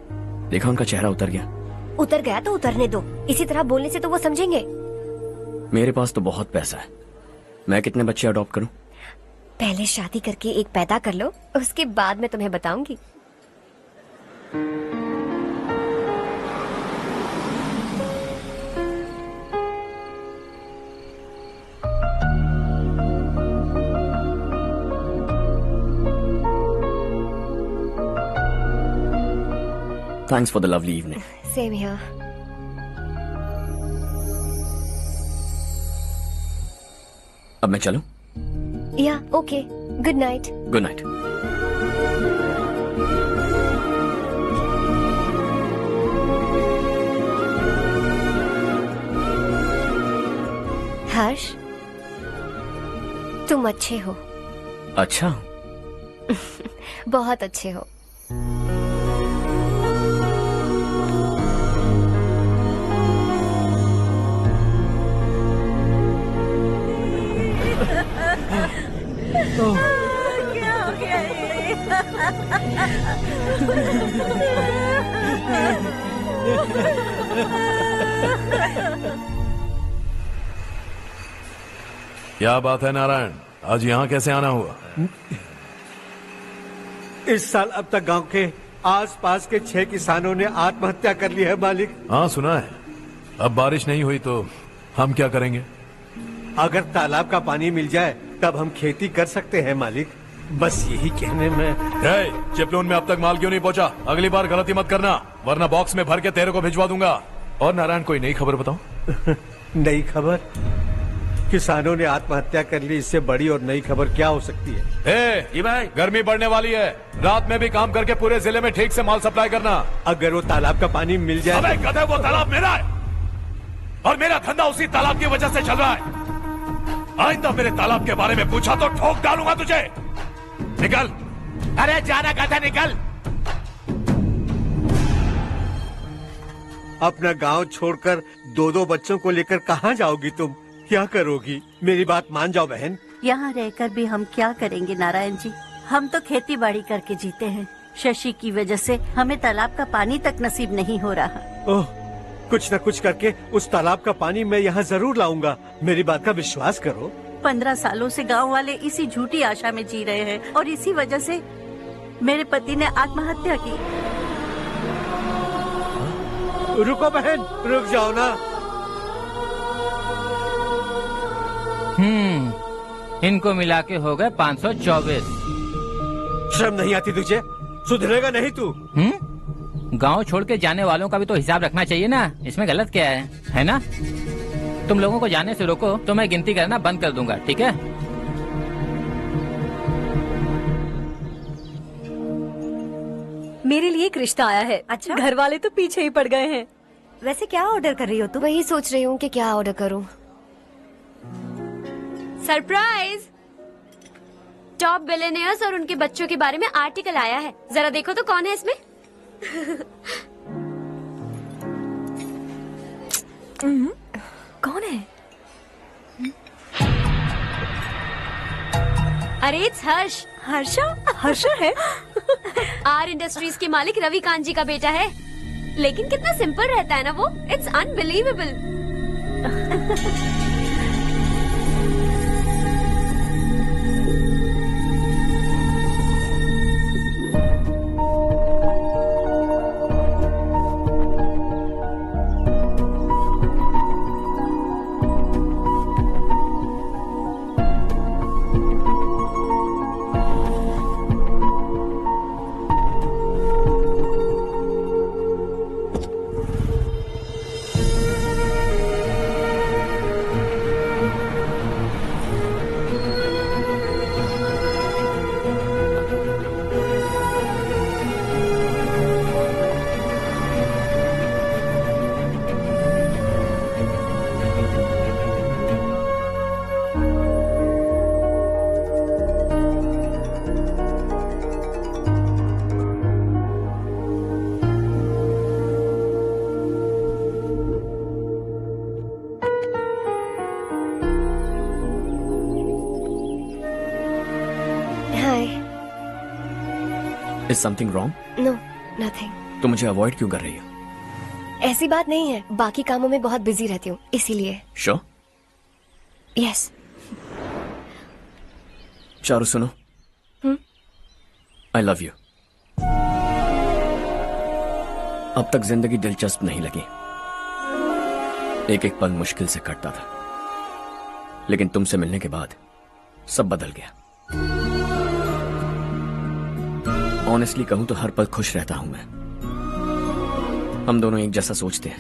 देखा उनका चेहरा उतर गया। उतर गया तो उतरने दो। इसी तरह बोलने से तो वो समझेंगे। मेरे पास तो बहुत पैसा है। मैं कितने बच्चे अडॉप्ट करूं? पहले शादी करके एक पैदा कर लो, उसके बाद मैं तुम्हें बताऊंगी। Thanks for the lovely evening. Same here. अब मैं चलूं? Yeah, okay. Good night. Good night. हर्ष, तुम अच्छे हो। अच्छा। बहुत अच्छे हो। क्या हो गया क्या बात है नारायण, आज यहाँ कैसे आना हुआ? इस साल अब तक गांव के आसपास के 6 किसानों ने आत्महत्या कर ली है मालिक। हाँ सुना है। अब बारिश नहीं हुई तो हम क्या करेंगे? अगर तालाब का पानी मिल जाए तब हम खेती कर सकते हैं मालिक। बस यही कहने में। चिपलून में अब तक माल क्यों नहीं पहुंचा? अगली बार गलती मत करना, वरना बॉक्स में भर के तेरे को भिजवा दूंगा। और नारायण, कोई नई खबर बताओ। नई खबर? किसानों ने आत्महत्या कर ली, इससे बड़ी और नई खबर क्या हो सकती है? ये भाई, गर्मी बढ़ने वाली है, रात में भी काम करके पूरे जिले में ठीक से माल सप्लाई करना। अगर वो तालाब का पानी मिल जाए। अबे गधे, वो तालाब मेरा है और मेरा धंधा उसी तालाब की वजह से चल रहा है। आइंदा मेरे तालाब के बारे में पूछा तो ठोक डालूंगा तुझे। निकल। अरे जाना गधा, निकल। अपना गांव छोड़कर 2-2 बच्चों को लेकर कहाँ जाओगी तुम? क्या करोगी? मेरी बात मान जाओ बहन। यहाँ रहकर भी हम क्या करेंगे नारायण जी? हम तो खेती बाड़ी करके जीते हैं। शशि की वजह से हमें तालाब का पानी तक नसीब नहीं हो रहा। ओह, कुछ न कुछ करके उस तालाब का पानी मैं यहाँ जरूर लाऊंगा। मेरी बात का विश्वास करो। 15 सालों से गांव वाले इसी झूठी आशा में जी रहे हैं और इसी वजह से मेरे पति ने आत्महत्या की। रुको बहन, रुक जाओ ना। इनको मिला के हो गए 524। शर्म नहीं आती तुझे? सुधरेगा नहीं तू? गांव छोड़ के जाने वालों का भी तो हिसाब रखना चाहिए ना। इसमें गलत क्या है ना? तुम लोगों को जाने से रोको तो मैं गिनती करना बंद कर दूंगा, ठीक है? मेरे लिए एक रिश्ता आया है। अच्छा, घर वाले तो पीछे ही पड़ गए हैं। वैसे क्या ऑर्डर कर रही हो तुम? वही सोच रही हूँ कि क्या ऑर्डर करूँ। सरप्राइज! टॉप बिलियनियर्स और उनके बच्चों के बारे में आर्टिकल आया है। जरा देखो तो कौन है इसमें। कौन है? अरे इट्स हर्ष। हर्षा? हर्षा है? आर इंडस्ट्रीज के मालिक रवि कांत जी का बेटा है। लेकिन कितना सिंपल रहता है ना वो। It's unbelievable. Is something wrong? No, nothing. तो मुझे अवॉइड क्यों कर रही हो? ऐसी बात नहीं है, बाकी कामों में बहुत बिजी रहती हूँ इसीलिए। Sure? Yes. चारू सुनो। I love you. अब तक जिंदगी दिलचस्प नहीं लगी। एक एक पल मुश्किल से कटता था, लेकिन तुमसे मिलने के बाद सब बदल गया। ऑनेस्टली कहूं तो हर पल खुश रहता हूं मैं। हम दोनों एक जैसा सोचते हैं,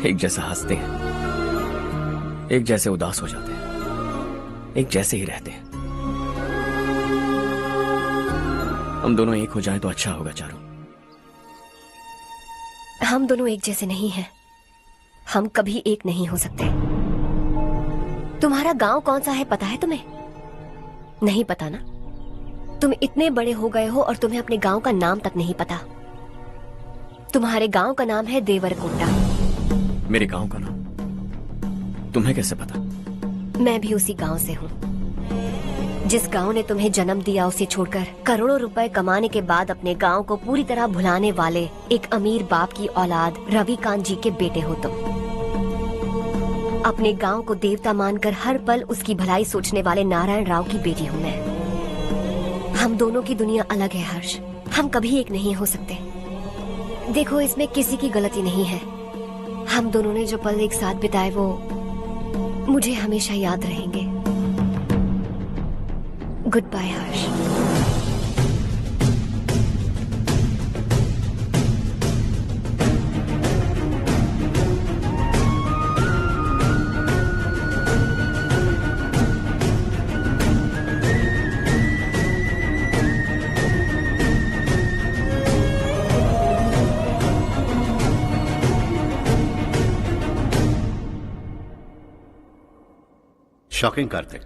एक जैसा हंसते हैं, एक जैसे उदास हो जाते हैं, एक जैसे ही रहते हैं। हम दोनों एक हो जाएं तो अच्छा होगा चारू। हम दोनों एक जैसे नहीं हैं। हम कभी एक नहीं हो सकते। तुम्हारा गांव कौन सा है पता है तुम्हें? नहीं पता ना? तुम इतने बड़े हो गए हो और तुम्हें अपने गांव का नाम तक नहीं पता। तुम्हारे गांव का नाम है देवरकोंडा। मेरे गांव का नाम तुम्हें कैसे पता? मैं भी उसी गांव से हूँ। जिस गांव ने तुम्हें जन्म दिया उसे छोड़कर करोड़ों रुपए कमाने के बाद अपने गांव को पूरी तरह भुलाने वाले एक अमीर बाप की औलाद रवि कांत जी के बेटे हो तुम। अपने गांव को देवता मानकर हर पल उसकी भलाई सोचने वाले नारायण राव की बेटी हूँ मैं। हम दोनों की दुनिया अलग है हर्ष। हम कभी एक नहीं हो सकते। देखो, इसमें किसी की गलती नहीं है। हम दोनों ने जो पल एक साथ बिताए वो मुझे हमेशा याद रहेंगे। गुड बाय हर्ष। शॉकिंग कार्तिक,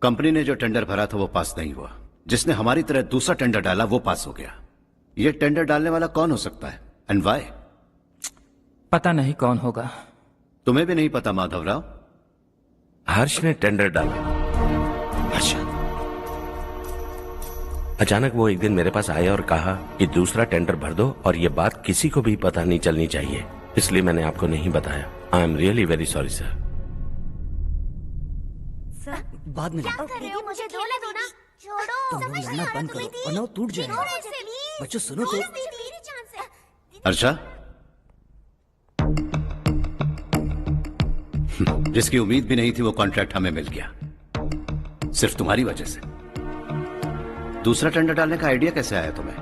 कंपनी ने जो टेंडर भरा था वो पास नहीं हुआ। जिसने हमारी तरह दूसरा टेंडर डाला वो पास हो गया। ये टेंडर डालने वाला कौन हो सकता है एंड व्हाई? पता नहीं कौन होगा। तुम्हें भी नहीं पता माधवराव? हर्ष ने टेंडर डाला। अच्छा। अचानक वो एक दिन मेरे पास आया और कहा कि दूसरा टेंडर भर दो और ये बात किसी को भी पता नहीं चलनी चाहिए, इसलिए मैंने आपको नहीं बताया। I am really very sorry sir. बाद में मुझे खेलने दो ना। छोड़ो। तुम लोग लड़ना बंद करो वरना वो टूट जाएगा। बच्चों सुनो तो। अर्षा, जिसकी उम्मीद भी नहीं थी वो कॉन्ट्रैक्ट हमें मिल गया, सिर्फ तुम्हारी वजह से। दूसरा टेंडर डालने का आइडिया कैसे आया तुम्हें?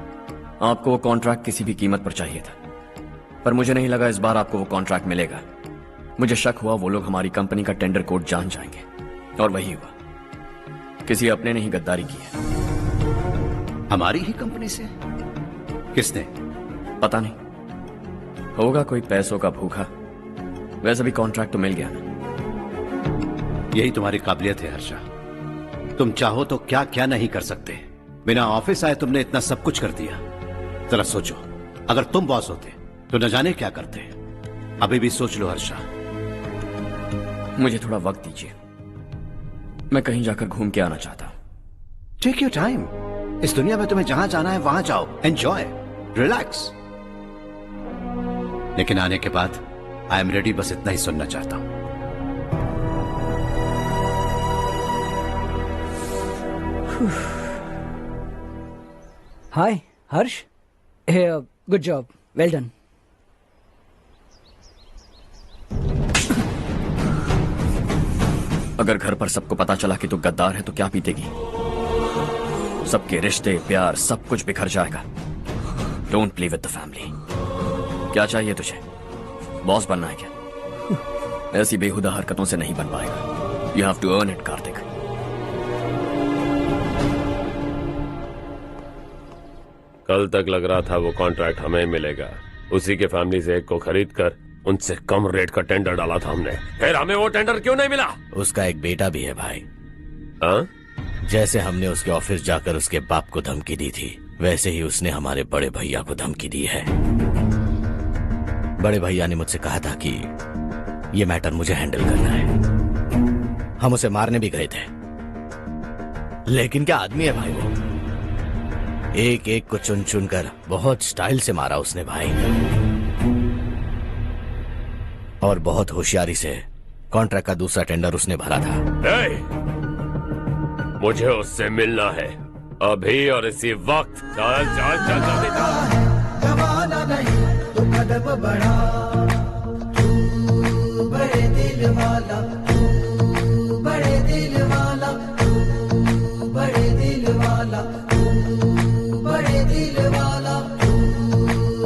आपको वो कॉन्ट्रैक्ट किसी भी कीमत पर चाहिए था, पर मुझे नहीं लगा इस बार आपको वो कॉन्ट्रैक्ट मिलेगा। मुझे शक हुआ वो लोग हमारी कंपनी का टेंडर कोड जान जाएंगे, और वही हुआ। किसी अपने ने ही गद्दारी की है। हमारी ही कंपनी से? किसने? पता नहीं, होगा कोई पैसों का भूखा। वैसे भी कॉन्ट्रैक्ट तो मिल गया ना। यही तुम्हारी काबिलियत है हर्षा, तुम चाहो तो क्या क्या नहीं कर सकते। बिना ऑफिस आए तुमने इतना सब कुछ कर दिया। जरा सोचो, अगर तुम बॉस होते तो न जाने क्या करते। अभी भी सोच लो हर्षा। मुझे थोड़ा वक्त दीजिए, मैं कहीं जाकर घूम के आना चाहता हूं। Take your time. इस दुनिया में तुम्हें जहां जाना है वहां जाओ, एंजॉय, रिलैक्स। लेकिन आने के बाद आई एम रेडी, बस इतना ही सुनना चाहता हूं। हाय हर्ष, गुड जॉब, वेल डन। अगर घर पर सबको पता चला कि तू गद्दार है तो क्या पीतेगी? सबके रिश्ते, प्यार, सब कुछ बिखर जाएगा। Don't play with the family. क्या चाहिए तुझे? बॉस बनना है क्या? ऐसी बेहुदा हरकतों से नहीं बन पाएगा। You have to earn it Kartik. कल तक लग रहा था वो कॉन्ट्रैक्ट हमें मिलेगा। उसी के फैमिली से एक को खरीद कर उनसे कम रेट का टेंडर डाला था हमने, फिर हमें वो टेंडर क्यों नहीं मिला? उसका एक बेटा भी है भाई। हाँ? जैसे हमने उसके ऑफिस जाकर उसके बाप को धमकी दी थी, वैसे ही उसने हमारे बड़े भैया को धमकी दी है। बड़े भैया ने मुझसे कहा था कि ये मैटर मुझे हैंडल करना है। हम उसे मारने भी गए थे, लेकिन क्या आदमी है भाई वो। एक एक को चुन चुन कर बहुत स्टाइल से मारा उसने भाई, और बहुत होशियारी से कॉन्ट्रैक्ट का दूसरा टेंडर उसने भरा था। मुझे उससे मिलना है अभी और इसी वक्त। चल चल चल जल्दी चल। जमाना नहीं तो कदम बढ़ा, तू बड़े दिल वाला, तू बड़े दिल वाला, तू बड़े दिल वाला, तू बड़े दिल वाला, तू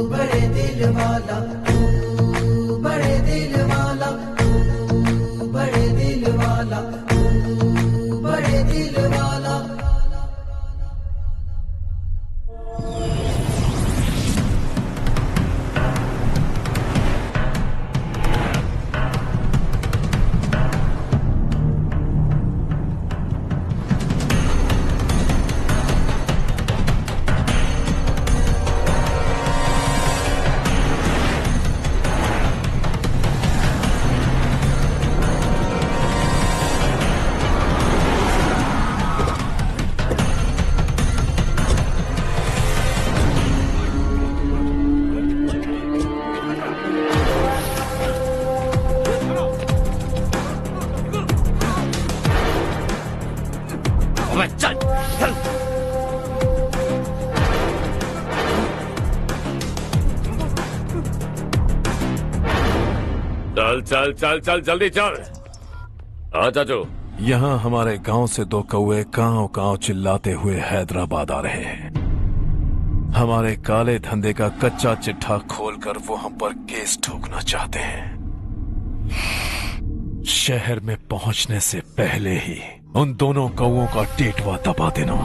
बड़े दिल वाला, तू बड़े दिल वाला, तू बड़े दिल वाला, तू बड़े दिल वाला। चल चल चल जल्दी चल। हाँ चाचू। यहाँ हमारे गांव से 2 कौवे कांव कांव चिल्लाते हुए हैदराबाद आ रहे हैं। हमारे काले धंधे का कच्चा चिट्ठा खोलकर वो हम पर केस ठोकना चाहते हैं। शहर में पहुंचने से पहले ही उन दोनों कौवों का टेटवा दबा देना।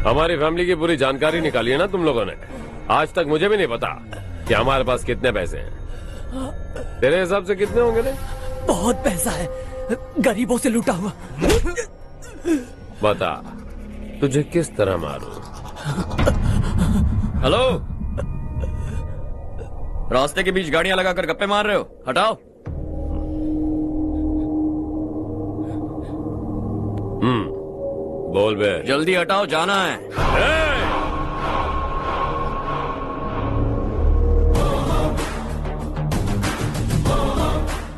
हमारी फैमिली की पूरी जानकारी निकाली है ना तुम लोगों ने। आज तक मुझे भी नहीं पता कि हमारे पास कितने पैसे हैं। तेरे हिसाब से कितने होंगे रे? बहुत पैसा है, गरीबों से लूटा हुआ। बता तुझे किस तरह मारूं? हेलो, रास्ते के बीच गाड़ियां लगाकर गप्पे मार रहे हो? हटाओ। बोल बे। जल्दी हटाओ, जाना है।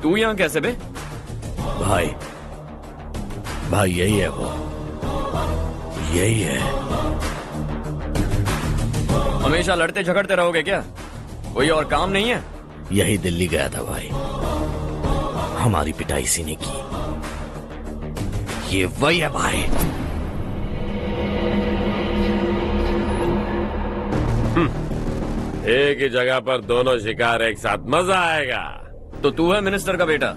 तू यहाँ कैसे बे? भाई यही है वो, यही है। हमेशा लड़ते झगड़ते रहोगे क्या? कोई और काम नहीं है? यही दिल्ली गया था भाई, हमारी पिटाई इसी ने की। ये वही है भाई। एक ही जगह पर दोनों शिकार एक साथ, मजा आएगा। तो तू है मिनिस्टर का बेटा?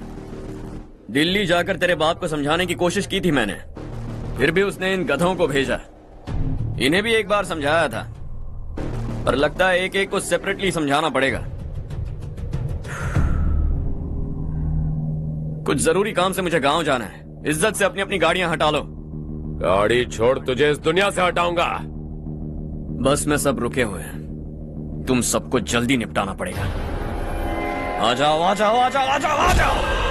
दिल्ली जाकर तेरे बाप को समझाने की कोशिश की थी मैंने, फिर भी उसने इन गधों को भेजा। इन्हें भी एक बार समझाया था, पर लगता है एक एक को सेपरेटली समझाना पड़ेगा। कुछ जरूरी काम से मुझे गांव जाना है। इज्जत से अपनी अपनी गाड़ियां हटा लो। गाड़ी छोड़, तुझे इस दुनिया से हटाऊंगा। बस में सब रुके हुए हैं, तुम सबको जल्दी निपटाना पड़ेगा। आ जाओ आ जाओ आ जाओ आ जाओ आ जाओ।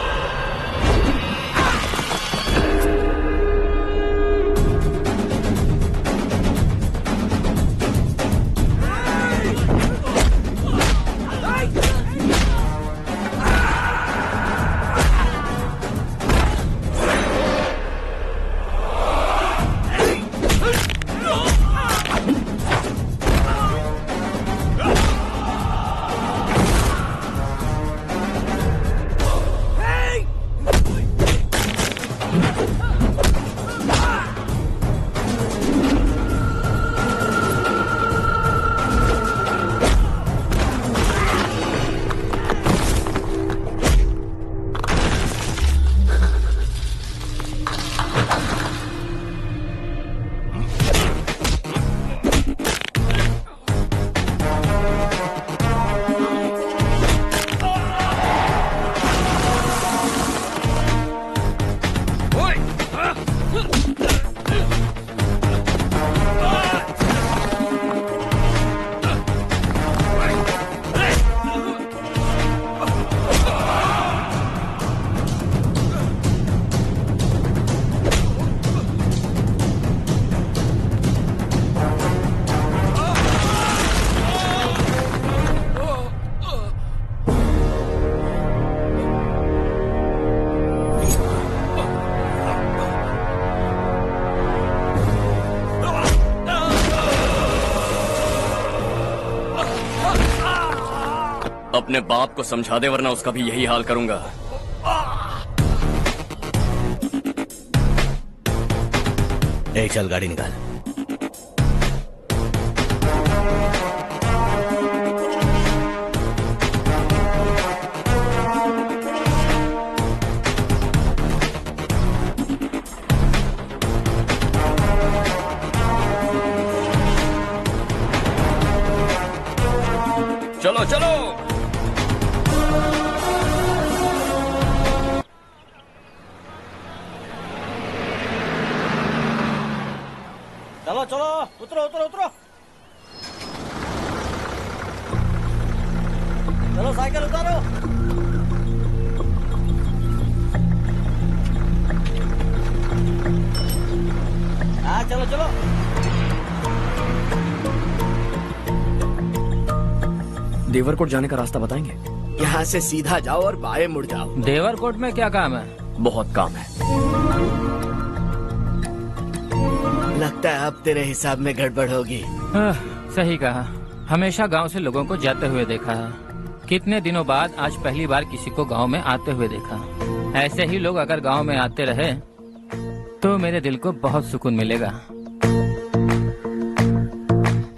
अपने बाप को समझा दे, वरना उसका भी यही हाल करूंगा। चल गाड़ी निकाल। चलो चलो। चलो चलो, उतरो उतरो उतरो। चलो साइकिल उतारो। हाँ चलो चलो। देवरकोट जाने का रास्ता बताएंगे? यहाँ से सीधा जाओ और बाएं मुड़ जाओ। देवरकोट में क्या काम है? बहुत काम है। लगता है अब तेरे हिसाब में गड़बड़ होगी। सही कहा। हमेशा गांव से लोगों को जाते हुए देखा है, कितने दिनों बाद आज पहली बार किसी को गांव में आते हुए देखा। ऐसे ही लोग अगर गांव में आते रहे तो मेरे दिल को बहुत सुकून मिलेगा।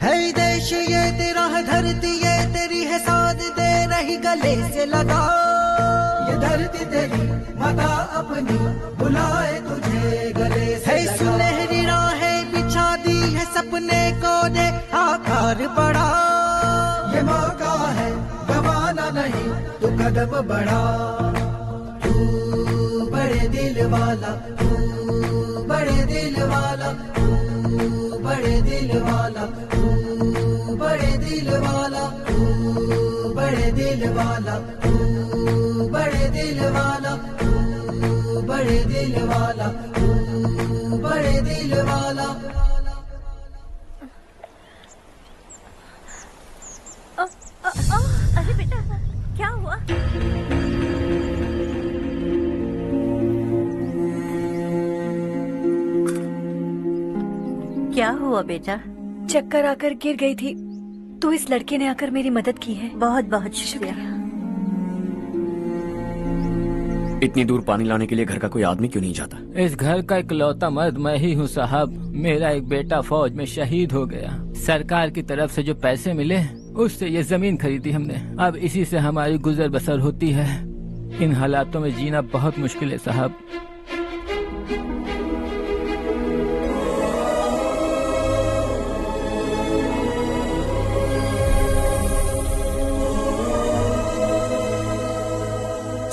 है देश ये तेरा है, धरती ये तेरी है, साथ दे रही गले से लगा। ये धरती तेरी माता अपनी बुलाए तुझे गले से लगा। सुनहरी राहें बिछा दी है, सपने को दे आकार बढ़ा। ये मौका है गवाना नहीं, तू कदम बढ़ा। तू बड़े दिल वाला, तू बड़े दिल वाला, तू बड़े दिल वाला, तू बड़े दिल वाला, तू बड़े दिल वाला, तू बड़े दिल वाला, तू बड़े दिल वाला, तू बड़े दिल वाला। अरे बेटा क्या हुआ? क्या हुआ बेटा? चक्कर आकर गिर गई थी तो इस लड़के ने आकर मेरी मदद की है। बहुत बहुत शुक्रिया। इतनी दूर पानी लाने के लिए घर का कोई आदमी क्यों नहीं जाता? इस घर का इकलौता मर्द मैं ही हूँ साहब। मेरा एक बेटा फौज में शहीद हो गया। सरकार की तरफ से जो पैसे मिले उससे ये जमीन खरीदी हमने। अब इसी से हमारी गुजर बसर होती है। इन हालातों में जीना बहुत मुश्किल है साहब।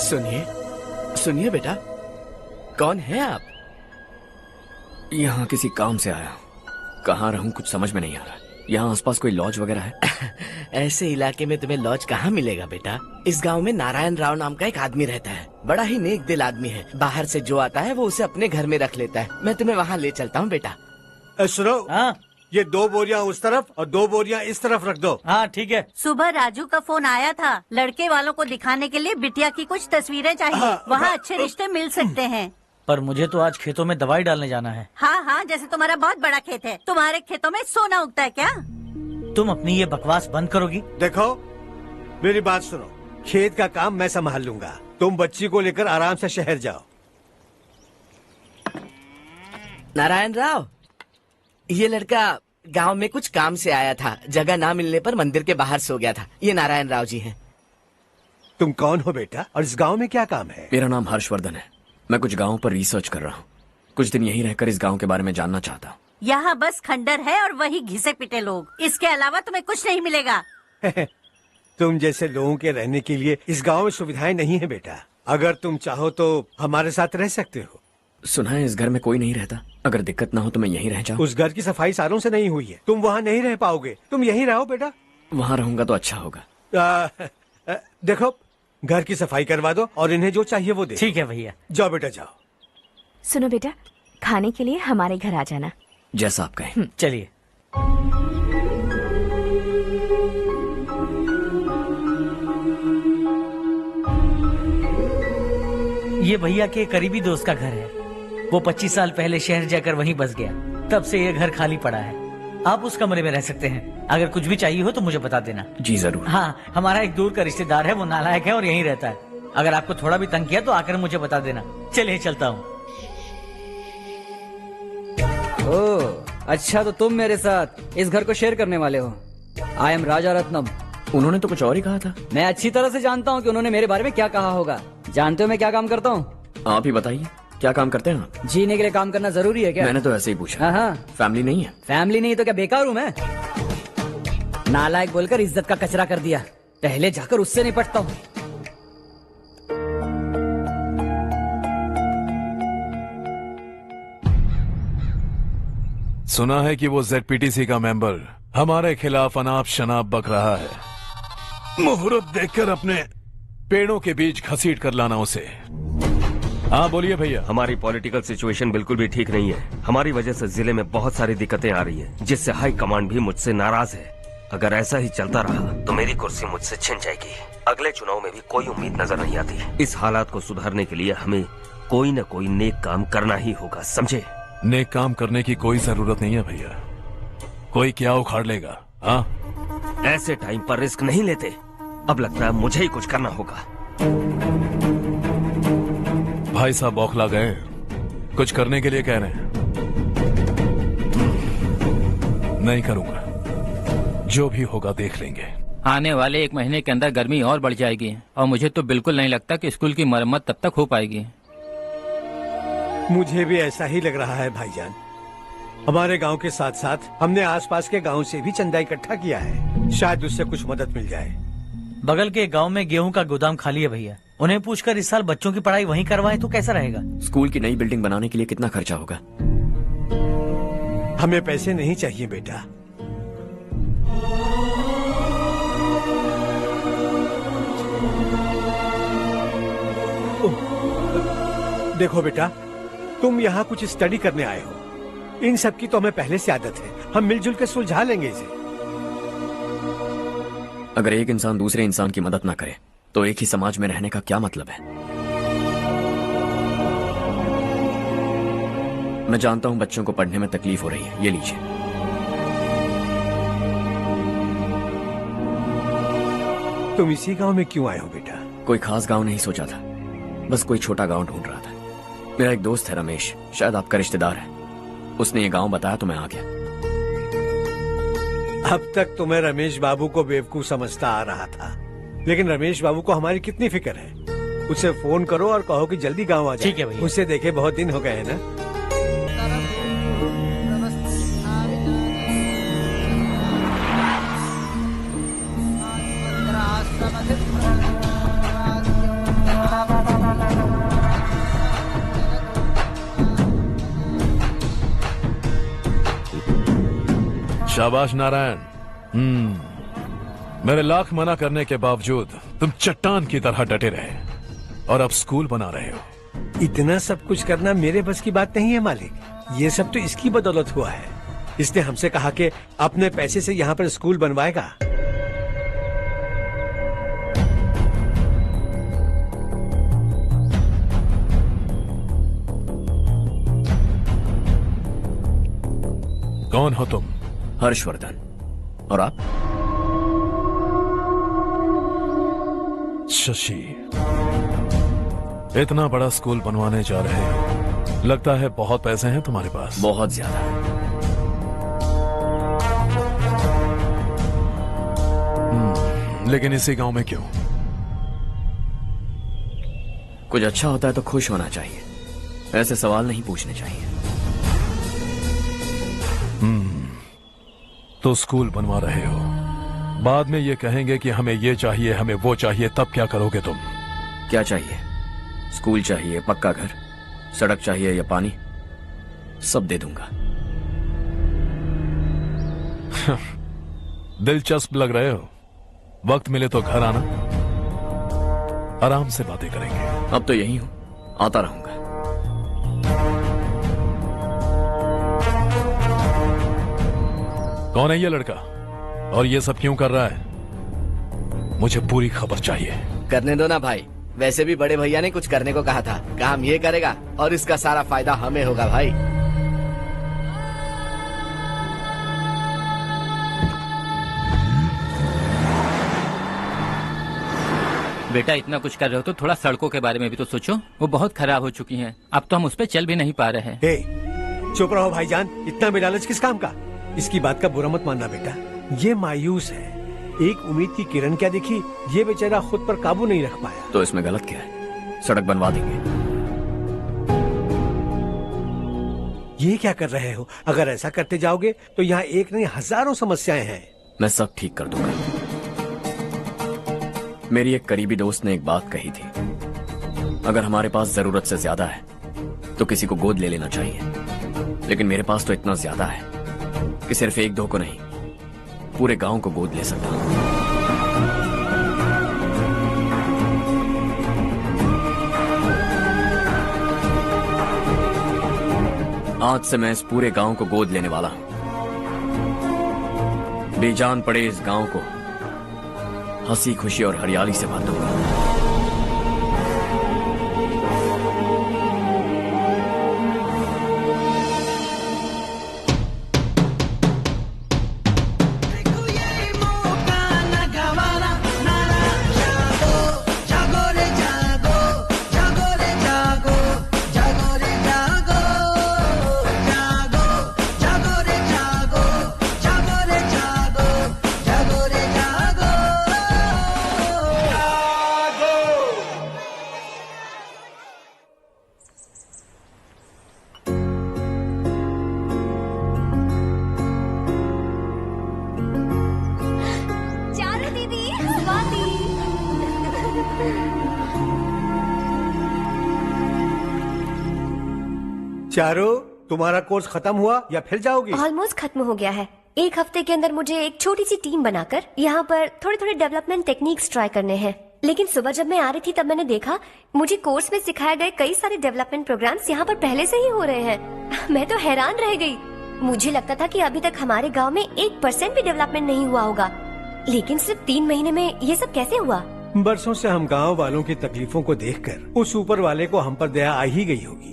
सुनिए सुनिए बेटा, कौन है आप? यहाँ किसी काम से आया। कहाँ रहूँ कुछ समझ में नहीं आ रहा। यहाँ आसपास कोई लॉज वगैरह है? ऐसे इलाके में तुम्हें लॉज कहाँ मिलेगा बेटा? इस गांव में नारायण राव नाम का एक आदमी रहता है। बड़ा ही नेक दिल आदमी है। बाहर से जो आता है वो उसे अपने घर में रख लेता है। मैं तुम्हें वहाँ ले चलता हूँ बेटा। सुनो, ये 2 बोरियां उस तरफ और 2 बोरियां इस तरफ रख दो। हाँ ठीक है। सुबह राजू का फोन आया था, लड़के वालों को दिखाने के लिए बिटिया की कुछ तस्वीरें चाहिए। वहाँ अच्छे रिश्ते मिल सकते हैं। पर मुझे तो आज खेतों में दवाई डालने जाना है। हाँ हाँ, जैसे तुम्हारा बहुत बड़ा खेत है। तुम्हारे खेतों में सोना उगता है क्या? तुम अपनी ये बकवास बंद करोगी? देखो मेरी बात सुनो, खेत का काम मैं संभाल लूंगा। तुम बच्ची को लेकर आराम से शहर जाओ। नारायण राव, ये लड़का गांव में कुछ काम से आया था। जगह ना मिलने पर मंदिर के बाहर सो गया था। ये नारायण राव जी हैं। तुम कौन हो बेटा और इस गांव में क्या काम है? मेरा नाम हर्षवर्धन है। मैं कुछ गाँव पर रिसर्च कर रहा हूँ। कुछ दिन यहीं रहकर इस गाँव के बारे में जानना चाहता हूँ। यहाँ बस खंडर है और वही घिसे पिटे लोग। इसके अलावा तुम्हें कुछ नहीं मिलेगा। तुम जैसे लोगों के रहने के लिए इस गांव में सुविधाएं नहीं है बेटा। अगर तुम चाहो तो हमारे साथ रह सकते हो। सुना है इस घर में कोई नहीं रहता। अगर दिक्कत ना हो तो मैं यहीं रह जाऊँ। उस घर की सफाई सालों से नहीं हुई है। तुम वहाँ नहीं रह पाओगे। तुम यहीं रहो बेटा। वहाँ रहूंगा तो अच्छा होगा। देखो, घर की सफाई करवा दो और इन्हें जो चाहिए वो दे। ठीक है भैया। जाओ बेटा जाओ। सुनो बेटा, खाने के लिए हमारे घर आ जाना। जैसा आप कहें। चलिए। ये भैया के करीबी दोस्त का घर है। वो 25 साल पहले शहर जाकर वहीं बस गया। तब से ये घर खाली पड़ा है। आप उस कमरे में रह सकते हैं। अगर कुछ भी चाहिए हो तो मुझे बता देना। जी जरूर। हाँ, हमारा एक दूर का रिश्तेदार है, वो नालायक है और यहीं रहता है। अगर आपको थोड़ा भी तंग किया तो आकर मुझे बता देना। चलिए चलता हूँ। ओह, अच्छा तो तुम मेरे साथ इस घर को शेयर करने वाले हो। आई एम राजा रत्नम। उन्होंने तो कुछ और ही कहा था। मैं अच्छी तरह से जानता हूँ कि उन्होंने मेरे बारे में क्या कहा होगा। जानते हो मैं क्या काम करता हूँ? आप ही बताइए, क्या काम करते हैं आप? जीने के लिए काम करना जरूरी है क्या? मैंने तो ऐसे ही पूछा। हाँ। फैमिली नहीं है? फैमिली नहीं तो क्या बेकार हूँ मैं? नालायक बोलकर इज्जत का कचरा कर दिया। पहले जाकर उससे निपटता हूँ। सुना है कि वो ZPTC का मेंबर हमारे खिलाफ अनाप शनाप बक रहा है। मुहूर्त देखकर अपने पेड़ों के बीच घसीट कर लाना उसे। हाँ बोलिए भैया। हमारी पॉलिटिकल सिचुएशन बिल्कुल भी ठीक नहीं है। हमारी वजह से जिले में बहुत सारी दिक्कतें आ रही हैं, जिससे हाई कमांड भी मुझसे नाराज है। अगर ऐसा ही चलता रहा तो मेरी कुर्सी मुझसे छिन जाएगी। अगले चुनाव में भी कोई उम्मीद नजर नहीं आती। इस हालात को सुधारने के लिए हमें कोई न कोई नेक काम करना ही होगा, समझे? नेक काम करने की कोई जरूरत नहीं है भैया। कोई क्या उखाड़ लेगा? हाँ, ऐसे टाइम पर रिस्क नहीं लेते। अब लगता है मुझे ही कुछ करना होगा। भाई साहब बौखला गए, कुछ करने के लिए कह रहे हैं। नहीं करूंगा, जो भी होगा देख लेंगे। आने वाले 1 महीने के अंदर गर्मी और बढ़ जाएगी और मुझे तो बिल्कुल नहीं लगता कि स्कूल की मरम्मत तब तक हो पाएगी। मुझे भी ऐसा ही लग रहा है भाईजान। हमारे गांव के साथ साथ हमने आसपास के गांव से भी चंदा इकट्ठा किया है, शायद उससे कुछ मदद मिल जाए। बगल के गांव में गेहूं का गोदाम खाली है भैया, उन्हें पूछकर इस साल बच्चों की पढ़ाई वहीं करवाएं तो कैसा रहेगा? स्कूल की नई बिल्डिंग बनाने के लिए कितना खर्चा होगा? हमें पैसे नहीं चाहिए बेटा। देखो बेटा, तुम यहाँ कुछ स्टडी करने आए हो। इन सब की तो हमें पहले से आदत है, हम मिलजुल के सुलझा लेंगे इसे। अगर एक इंसान दूसरे इंसान की मदद ना करे तो एक ही समाज में रहने का क्या मतलब है? मैं जानता हूं बच्चों को पढ़ने में तकलीफ हो रही है, ये लीजिए। तुम इसी गांव में क्यों आए हो बेटा? कोई खास गांव नहीं सोचा था, बस कोई छोटा गांव ढूंढ रहा था। मेरा एक दोस्त है रमेश, शायद आपका रिश्तेदार है, उसने ये गांव बताया तो मैं आ गया। अब तक तो मैं रमेश बाबू को बेवकूफ समझता आ रहा था, लेकिन रमेश बाबू को हमारी कितनी फिक्र है। उसे फोन करो और कहो कि जल्दी गांव आ जाए। ठीक है भैया। उसे देखे बहुत दिन हो गए हैं ना। शाबाश नारायण। मेरे लाख मना करने के बावजूद तुम चट्टान की तरह डटे रहे और अब स्कूल बना रहे हो। इतना सब कुछ करना मेरे बस की बात नहीं है मालिक, ये सब तो इसकी बदौलत हुआ है। इसने हमसे कहा कि अपने पैसे से यहाँ पर स्कूल बनवाएगा। कौन हो तुम? हर्षवर्धन। और आप? शशि। इतना बड़ा स्कूल बनवाने जा रहे हो, लगता है बहुत पैसे हैं तुम्हारे पास। बहुत ज्यादा। लेकिन इसी गांव में क्यों? कुछ अच्छा होता है तो खुश होना चाहिए, ऐसे सवाल नहीं पूछने चाहिए। तो स्कूल बनवा रहे हो, बाद में ये कहेंगे कि हमें ये चाहिए, हमें वो चाहिए, तब क्या करोगे तुम? क्या चाहिए? स्कूल चाहिए, पक्का घर, सड़क चाहिए या पानी, सब दे दूंगा। दिलचस्प लग रहे हो। वक्त मिले तो घर आना, आराम से बातें करेंगे। अब तो यही हूं, आता रहूंगा। कौन है ये लड़का और ये सब क्यों कर रहा है? मुझे पूरी खबर चाहिए। करने दो ना भाई, वैसे भी बड़े भैया ने कुछ करने को कहा था, काम ये करेगा और इसका सारा फायदा हमें होगा भाई। बेटा इतना कुछ कर रहे हो तो थोड़ा सड़कों के बारे में भी तो सोचो, वो बहुत खराब हो चुकी हैं। अब तो हम उस पर चल भी नहीं पा रहे हैं। चुप रहो भाईजान, इतना बेलालच किस काम का? इसकी बात का बुरा मत मानना बेटा, ये मायूस है। एक उम्मीद की किरण क्या दिखी, ये बेचारा खुद पर काबू नहीं रख पाया। तो इसमें गलत क्या है? सड़क बनवा देंगे। ये क्या कर रहे हो? अगर ऐसा करते जाओगे तो यहाँ एक नहीं हजारों समस्याएं हैं। मैं सब ठीक कर दूंगा। मेरी एक करीबी दोस्त ने एक बात कही थी, अगर हमारे पास जरूरत से ज्यादा है तो किसी को गोद ले लेना चाहिए। लेकिन मेरे पास तो इतना ज्यादा है कि सिर्फ एक दो को नहीं, पूरे गांव को गोद ले सकता हूं। आज से मैं इस पूरे गांव को गोद लेने वाला हूं। बेजान पड़े इस गांव को हंसी खुशी और हरियाली से भर दूंगा। चारू, तुम्हारा कोर्स खत्म हुआ या फिर जाओगी? ऑलमोस्ट खत्म हो गया है। एक हफ्ते के अंदर मुझे एक छोटी सी टीम बनाकर यहाँ पर थोड़े थोड़े डेवलपमेंट टेक्निक्स ट्राई करने हैं। लेकिन सुबह जब मैं आ रही थी तब मैंने देखा मुझे कोर्स में सिखाए गए कई सारे डेवलपमेंट प्रोग्राम्स यहाँ पर पहले से ही हो रहे हैं। मैं तो हैरान रह गई। मुझे लगता था कि अभी तक हमारे गाँव में 1% भी डेवलपमेंट नहीं हुआ होगा, लेकिन सिर्फ 3 महीने में ये सब कैसे हुआ? बरसों से हम गांव वालों की तकलीफों को देखकर उस ऊपर वाले को हम पर दया आ ही गई होगी।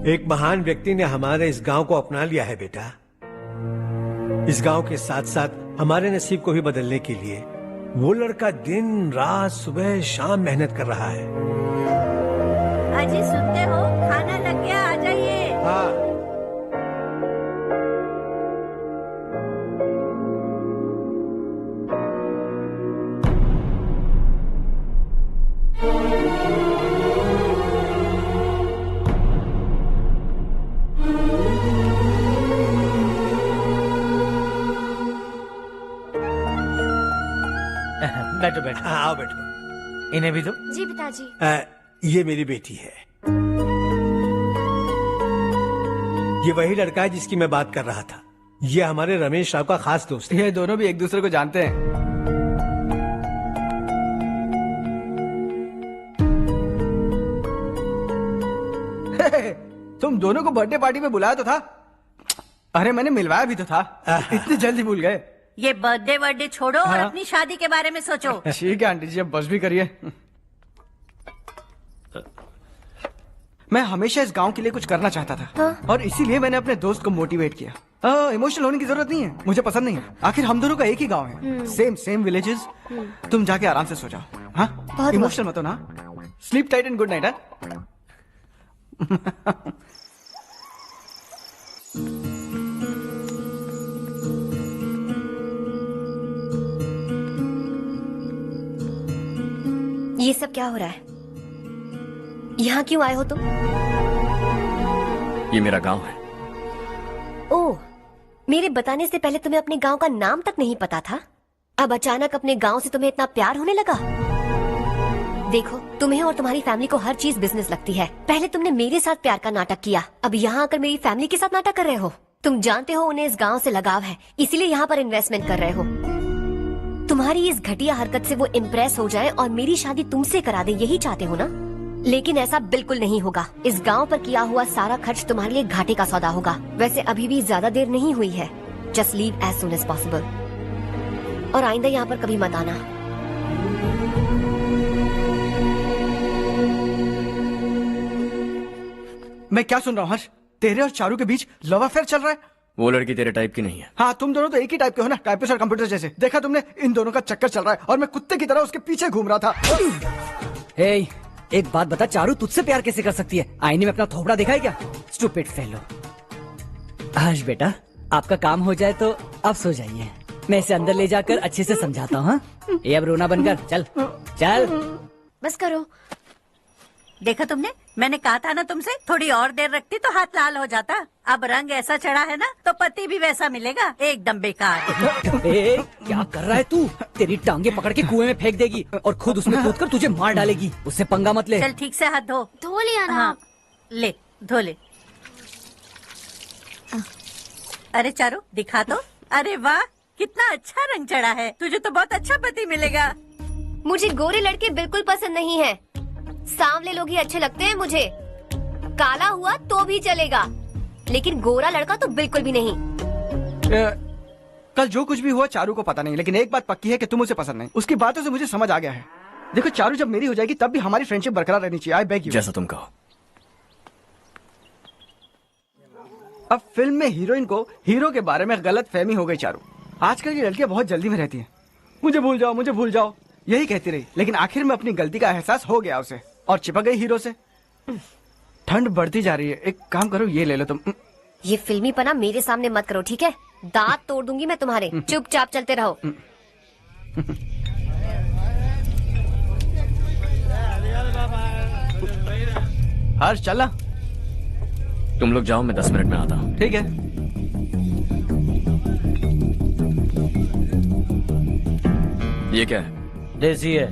एक महान व्यक्ति ने हमारे इस गांव को अपना लिया है बेटा। इस गांव के साथ साथ हमारे नसीब को भी बदलने के लिए वो लड़का दिन रात सुबह शाम मेहनत कर रहा है। अजी सुनते हो, खाना लग गया, आ जाइए। हाँ। बैठो बैठो। आओ बैठो। इन्हें भी दो। जी पिताजी। ये मेरी बेटी है। ये वही लड़का है जिसकी मैं बात कर रहा था। ये हमारे रमेश राव का खास दोस्त है। ये दोनों भी एक दूसरे को जानते हैं। तुम दोनों को बर्थडे पार्टी में बुलाया तो था। अरे मैंने मिलवाया भी तो था। इतनी जल्दी भूल गए। ये बर्थडे वर्डे छोड़ो और अपनी शादी के बारे में सोचो। ठीक है आंटी जी, अब बस भी करिए। मैं हमेशा इस गांव के लिए कुछ करना चाहता था। हाँ? और इसीलिए मैंने अपने दोस्त को मोटिवेट किया। इमोशनल होने की जरूरत नहीं है, मुझे पसंद नहीं है। आखिर हम दोनों का एक ही गांव है, सेम विलेजेस। तुम जाके आराम से सो जाओ। हाँ, इमोशनल मत हो ना। Sleep tight and good night. ये सब क्या हो रहा है? यहाँ क्यों आए हो तुम? ये मेरा गांव है। ओह, मेरे बताने से पहले तुम्हें अपने गांव का नाम तक नहीं पता था? अब अचानक अपने गांव से तुम्हें इतना प्यार होने लगा? देखो, तुम्हें और तुम्हारी फैमिली को हर चीज बिजनेस लगती है। पहले तुमने मेरे साथ प्यार का नाटक किया, अब यहाँ आकर मेरी फैमिली के साथ नाटक कर रहे हो। तुम जानते हो उन्हें इस गांव से लगाव है, इसीलिए यहाँ पर इन्वेस्टमेंट कर रहे हो। तुम्हारी इस घटिया हरकत से वो इम्प्रेस हो जाए और मेरी शादी तुमसे करा दे, यही चाहते हो ना? लेकिन ऐसा बिल्कुल नहीं होगा। इस गांव पर किया हुआ सारा खर्च तुम्हारे लिए घाटे का सौदा होगा। वैसे अभी भी ज्यादा देर नहीं हुई है। Just leave as soon as possible. और आइंदा यहाँ पर कभी मत आना। मैं क्या सुन रहा हूँ हर्ष? तेरे और चारू के बीच लव अफेयर चल रहा है? वो लड़की तेरे टाइप की नहीं है। हाँ, तुम दोनों तो एक ही टाइप के हो ना, टाइपिस्ट और कंप्यूटर जैसे। देखा तुमने, इन दोनों का चक्कर चल रहा है और मैं कुत्ते की तरह उसके पीछे घूम रहा था। हे, एक बात बता, चारू तुझसे प्यार कैसे कर सकती है? आईने में अपना थोबड़ा देखा है क्या? Stupid fellow. हर्ष बेटा, आपका काम हो जाए तो आप सो जाइए। मैं इसे अंदर ले जाकर अच्छे से समझाता हूँ। ये अब रोना बनकर चल चल। बस करो। देखा तुमने, मैंने कहा था ना तुमसे, थोड़ी और देर रखती तो हाथ लाल हो जाता। अब रंग ऐसा चढ़ा है ना तो पति भी वैसा मिलेगा। एकदम बेकार। क्या कर रहा है तू? तेरी टांगे पकड़ के कुएं में फेंक देगी और खुद उसमें कूदकर तुझे मार डालेगी। उससे पंगा मत ले। चल ठीक से हाथ धो लिया ना? हाँ, ले धो ले। अरे चारू दिखा तो। अरे वाह, कितना अच्छा रंग चढ़ा है। तुझे तो बहुत अच्छा पति मिलेगा। मुझे गोरे लड़के बिल्कुल पसंद नहीं है। सांवले लोग ही अच्छे लगते हैं मुझे। काला हुआ तो भी चलेगा, लेकिन गोरा लड़का तो बिल्कुल भी नहीं। कल जो कुछ भी हुआ चारू को पता नहीं, लेकिन एक बात पक्की है कि तुम उसे पसंद नहीं। उसकी बातों से मुझे समझ आ गया है। देखो चारू जब मेरी हो जाएगी तब भी हमारी फ्रेंडशिप बरकरार रहनी चाहिए। I beg you. जैसा तुम कहो। अब फिल्म में हीरोइन को हीरो के बारे में गलत फहमी हो गई चारू। आजकल की लड़कियां बहुत जल्दी में रहती हैं। मुझे भूल जाओ, मुझे भूल जाओ, यही कहती रही, लेकिन आखिर में अपनी गलती का एहसास हो गया उसे और चिपक गई हीरो से। ठंड बढ़ती जा रही है, एक काम करो ये ले लो तुम। ये फिल्मी पना मेरे सामने मत करो, ठीक है? दांत तोड़ दूंगी मैं तुम्हारे। चुपचाप चलते रहो। हर्ष चला। तुम लोग जाओ, मैं 10 मिनट में आता हूँ। ठीक है। ये क्या है? देसी है।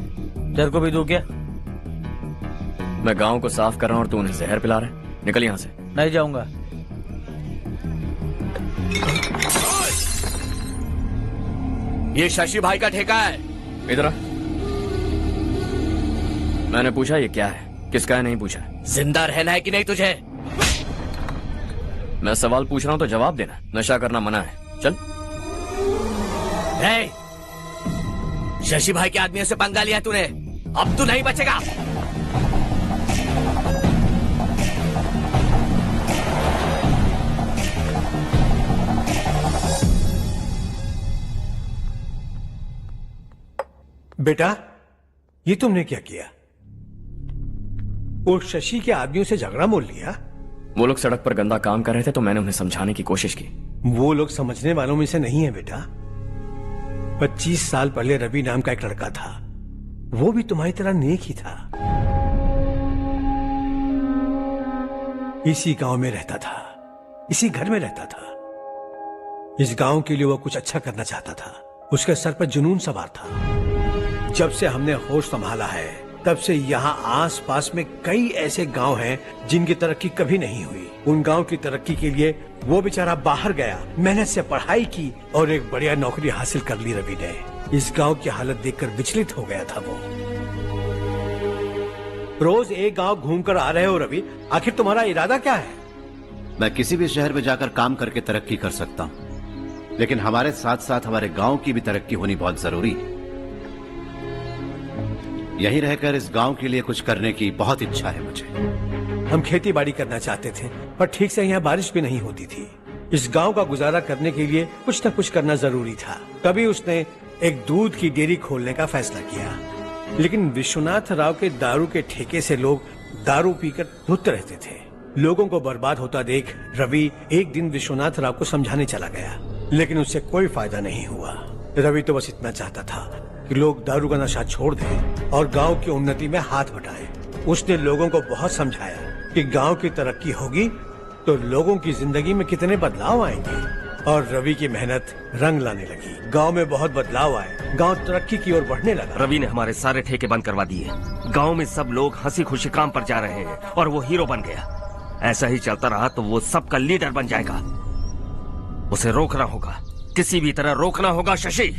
तेरे को भी दूं क्या? मैं गांव को साफ कर रहा हूँ और तू उन्हें जहर पिला रहा है। निकल यहाँ से। नहीं जाऊंगा। ये शशि भाई का ठेका है। इधर आ। मैंने पूछा ये क्या है, किसका है नहीं पूछा। जिंदा रहना है कि नहीं तुझे? मैं सवाल पूछ रहा हूं तो जवाब देना। नशा करना मना है। चल। शशि भाई के आदमियों से पंगा लिया तूने, अब तू नहीं बचेगा। बेटा, ये तुमने क्या किया? वो शशि के आदमियों से झगड़ा मोल लिया? वो लोग सड़क पर गंदा काम कर रहे थे तो मैंने उन्हें समझाने की कोशिश की। वो लोग समझने वालों में से नहीं है बेटा। 25 साल पहले रवि नाम का एक लड़का था, वो भी तुम्हारी तरह नेक ही था। इसी गांव में रहता था, इसी घर में रहता था। इस गांव के लिए वो कुछ अच्छा करना चाहता था। उसके सर पर जुनून सवार था। जब से हमने होश संभाला है तब से यहाँ आस पास में कई ऐसे गांव हैं जिनकी तरक्की कभी नहीं हुई। उन गांव की तरक्की के लिए वो बेचारा बाहर गया, मेहनत से पढ़ाई की और एक बढ़िया नौकरी हासिल कर ली रवि ने। इस गांव की हालत देखकर विचलित हो गया था वो। रोज एक गांव घूमकर आ रहे हो रवि, आखिर तुम्हारा इरादा क्या है? मैं किसी भी शहर में जाकर काम करके तरक्की कर सकता हूँ, लेकिन हमारे साथ साथ हमारे गांव की भी तरक्की होनी बहुत जरूरी है। यहीं रहकर इस गांव के लिए कुछ करने की बहुत इच्छा है मुझे। हम खेती बाड़ी करना चाहते थे, पर ठीक से यहाँ बारिश भी नहीं होती थी। इस गांव का गुजारा करने के लिए कुछ न कुछ करना जरूरी था। तभी उसने एक दूध की डेयरी खोलने का फैसला किया। लेकिन विश्वनाथ राव के दारू के ठेके से लोग दारू पीकर धुत रहते थे। लोगों को बर्बाद होता देख रवि एक दिन विश्वनाथ राव को समझाने चला गया, लेकिन उससे कोई फायदा नहीं हुआ। रवि तो बस इतना चाहता था कि लोग दारू का नशा छोड़ दें और गांव की उन्नति में हाथ बटाएं। उसने लोगों को बहुत समझाया कि गांव की तरक्की होगी तो लोगों की जिंदगी में कितने बदलाव आएंगे, और रवि की मेहनत रंग लाने लगी। गांव में बहुत बदलाव आए, गांव तरक्की की ओर बढ़ने लगा। रवि ने हमारे सारे ठेके बंद करवा दिए। गांव में सब लोग हंसी खुशी काम पर जा रहे हैं और वो हीरो बन गया। ऐसा ही चलता रहा तो वो सबका लीडर बन जाएगा। उसे रोकना होगा, किसी भी तरह रोकना होगा शशि।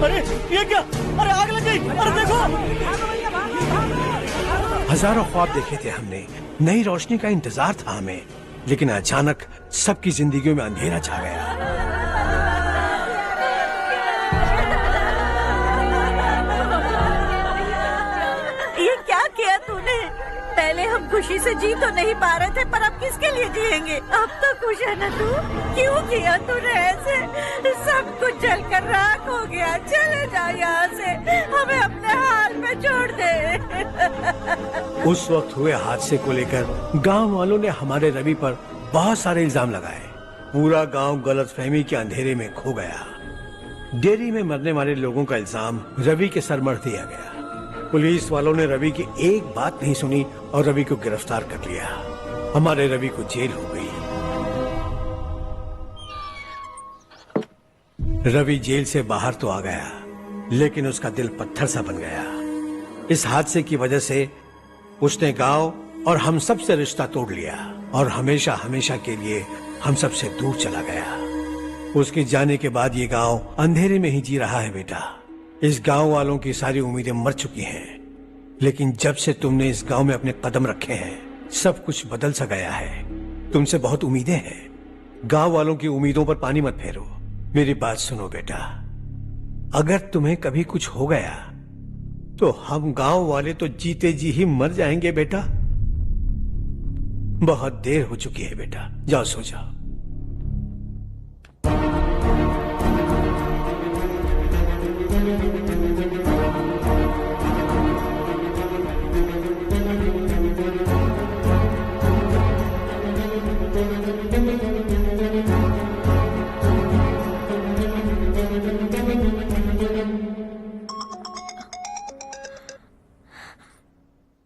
अरे ये क्या? अरे आग लग गई! अरे देखो! हजारों ख्वाब देखे थे हमने, नई रोशनी का इंतजार था हमें, लेकिन अचानक सबकी जिंदगियों में अंधेरा छा गया। ये क्या किया तूने? पहले हम खुशी से जी तो नहीं पा रहे थे, पर अब किसके लिए जिएंगे? अब तो खुश है ना तू? क्यों किया तूने ऐसे? सब कुछ जलकर राख हो गया। चले जा यहाँ से, हमें अपने हाल में छोड़ दे। उस वक्त हुए हादसे को लेकर गांव वालों ने हमारे रवि पर बहुत सारे इल्जाम लगाए। पूरा गांव गलतफहमी के अंधेरे में खो गया। डेयरी में मरने वाले लोगों का इल्जाम रवि के सर मढ़ दिया गया। पुलिस वालों ने रवि की एक बात नहीं सुनी और रवि को गिरफ्तार कर लिया। हमारे रवि को जेल हो गई। रवि जेल से बाहर तो आ गया, लेकिन उसका दिल पत्थर सा बन गया। इस हादसे की वजह से उसने गांव और हम सब से रिश्ता तोड़ लिया और हमेशा हमेशा के लिए हम सब से दूर चला गया। उसके जाने के बाद ये गांव अंधेरे में ही जी रहा है बेटा। इस गांव वालों की सारी उम्मीदें मर चुकी हैं, लेकिन जब से तुमने इस गांव में अपने कदम रखे हैं सब कुछ बदल सा गया है। तुमसे बहुत उम्मीदें हैं। गांव वालों की उम्मीदों पर पानी मत फेरो। मेरी बात सुनो बेटा, अगर तुम्हें कभी कुछ हो गया तो हम गांव वाले तो जीते जी ही मर जाएंगे बेटा। बहुत देर हो चुकी है बेटा, जाओ सो जाओ।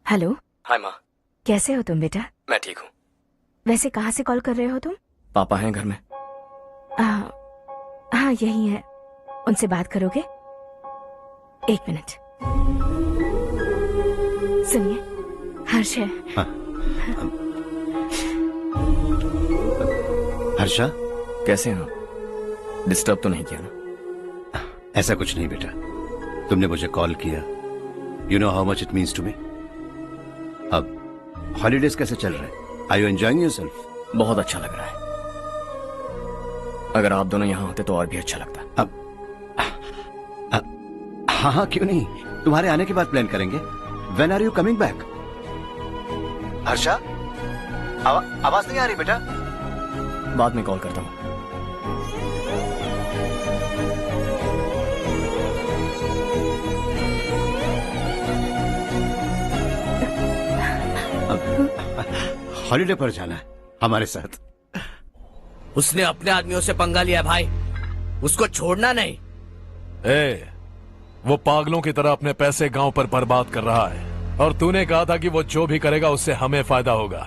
हेलो। हाय माँ। कैसे हो तुम बेटा? मैं ठीक हूँ। वैसे कहाँ से कॉल कर रहे हो तुम? पापा हैं घर में? हाँ यही है। उनसे बात करोगे? एक मिनट। सुनिए, हर्ष है। हर्षा, कैसे हैं आप? डिस्टर्ब तो नहीं किया ना? ऐसा कुछ नहीं बेटा, तुमने मुझे कॉल किया। You know how much it means to me. अब हॉलीडेज कैसे चल रहे हैं? Are you enjoying yourself? बहुत अच्छा लग रहा है। अगर आप दोनों यहाँ होते तो और भी अच्छा लगता। अब हाँ, क्यों नहीं, तुम्हारे आने के बाद प्लान करेंगे। When are you coming back? Harsha, आवाज नहीं आ रही बेटा? बाद में कॉल करता हूँ। हॉलीडे पर जाना है हमारे साथ। उसने अपने आदमियों से पंगा लिया भाई, उसको छोड़ना नहीं। वो पागलों की तरह अपने पैसे गांव पर बर्बाद कर रहा है और तूने कहा था कि वो जो भी करेगा उससे हमें फायदा होगा।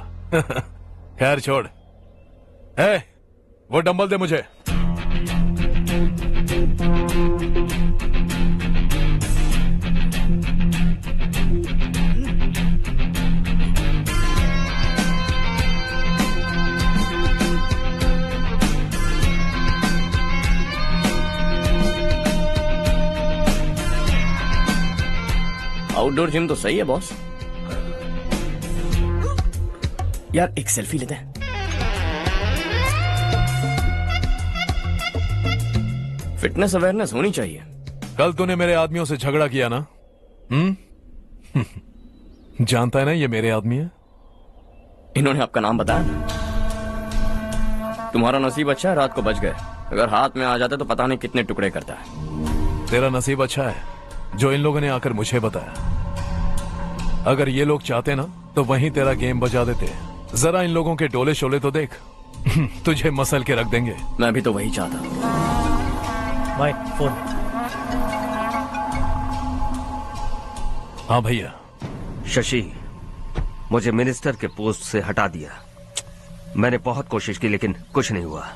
खैर छोड़। वो डंबल दे मुझे। आउटडोर जिम तो सही है बॉस। यार एक सेल्फी लेते हैं। फिटनेस अवेयरनेस होनी चाहिए। कल तूने मेरे आदमियों से झगड़ा किया ना? जानता है ना ये मेरे आदमी है। इन्होंने आपका नाम बताया? तुम्हारा नसीब अच्छा है रात को बच गए, अगर हाथ में आ जाते तो पता नहीं कितने टुकड़े करता है। तेरा नसीब अच्छा है जो इन लोगों ने आकर मुझे बताया। अगर ये लोग चाहते ना तो वहीं तेरा गेम बजा देते। जरा इन लोगों के डोले शोले तो देख। तुझे मसल के रख देंगे। मैं भी तो वही चाहता। भाई फोन। हाँ भैया। शशि, मुझे मिनिस्टर के पोस्ट से हटा दिया। मैंने बहुत कोशिश की लेकिन कुछ नहीं हुआ।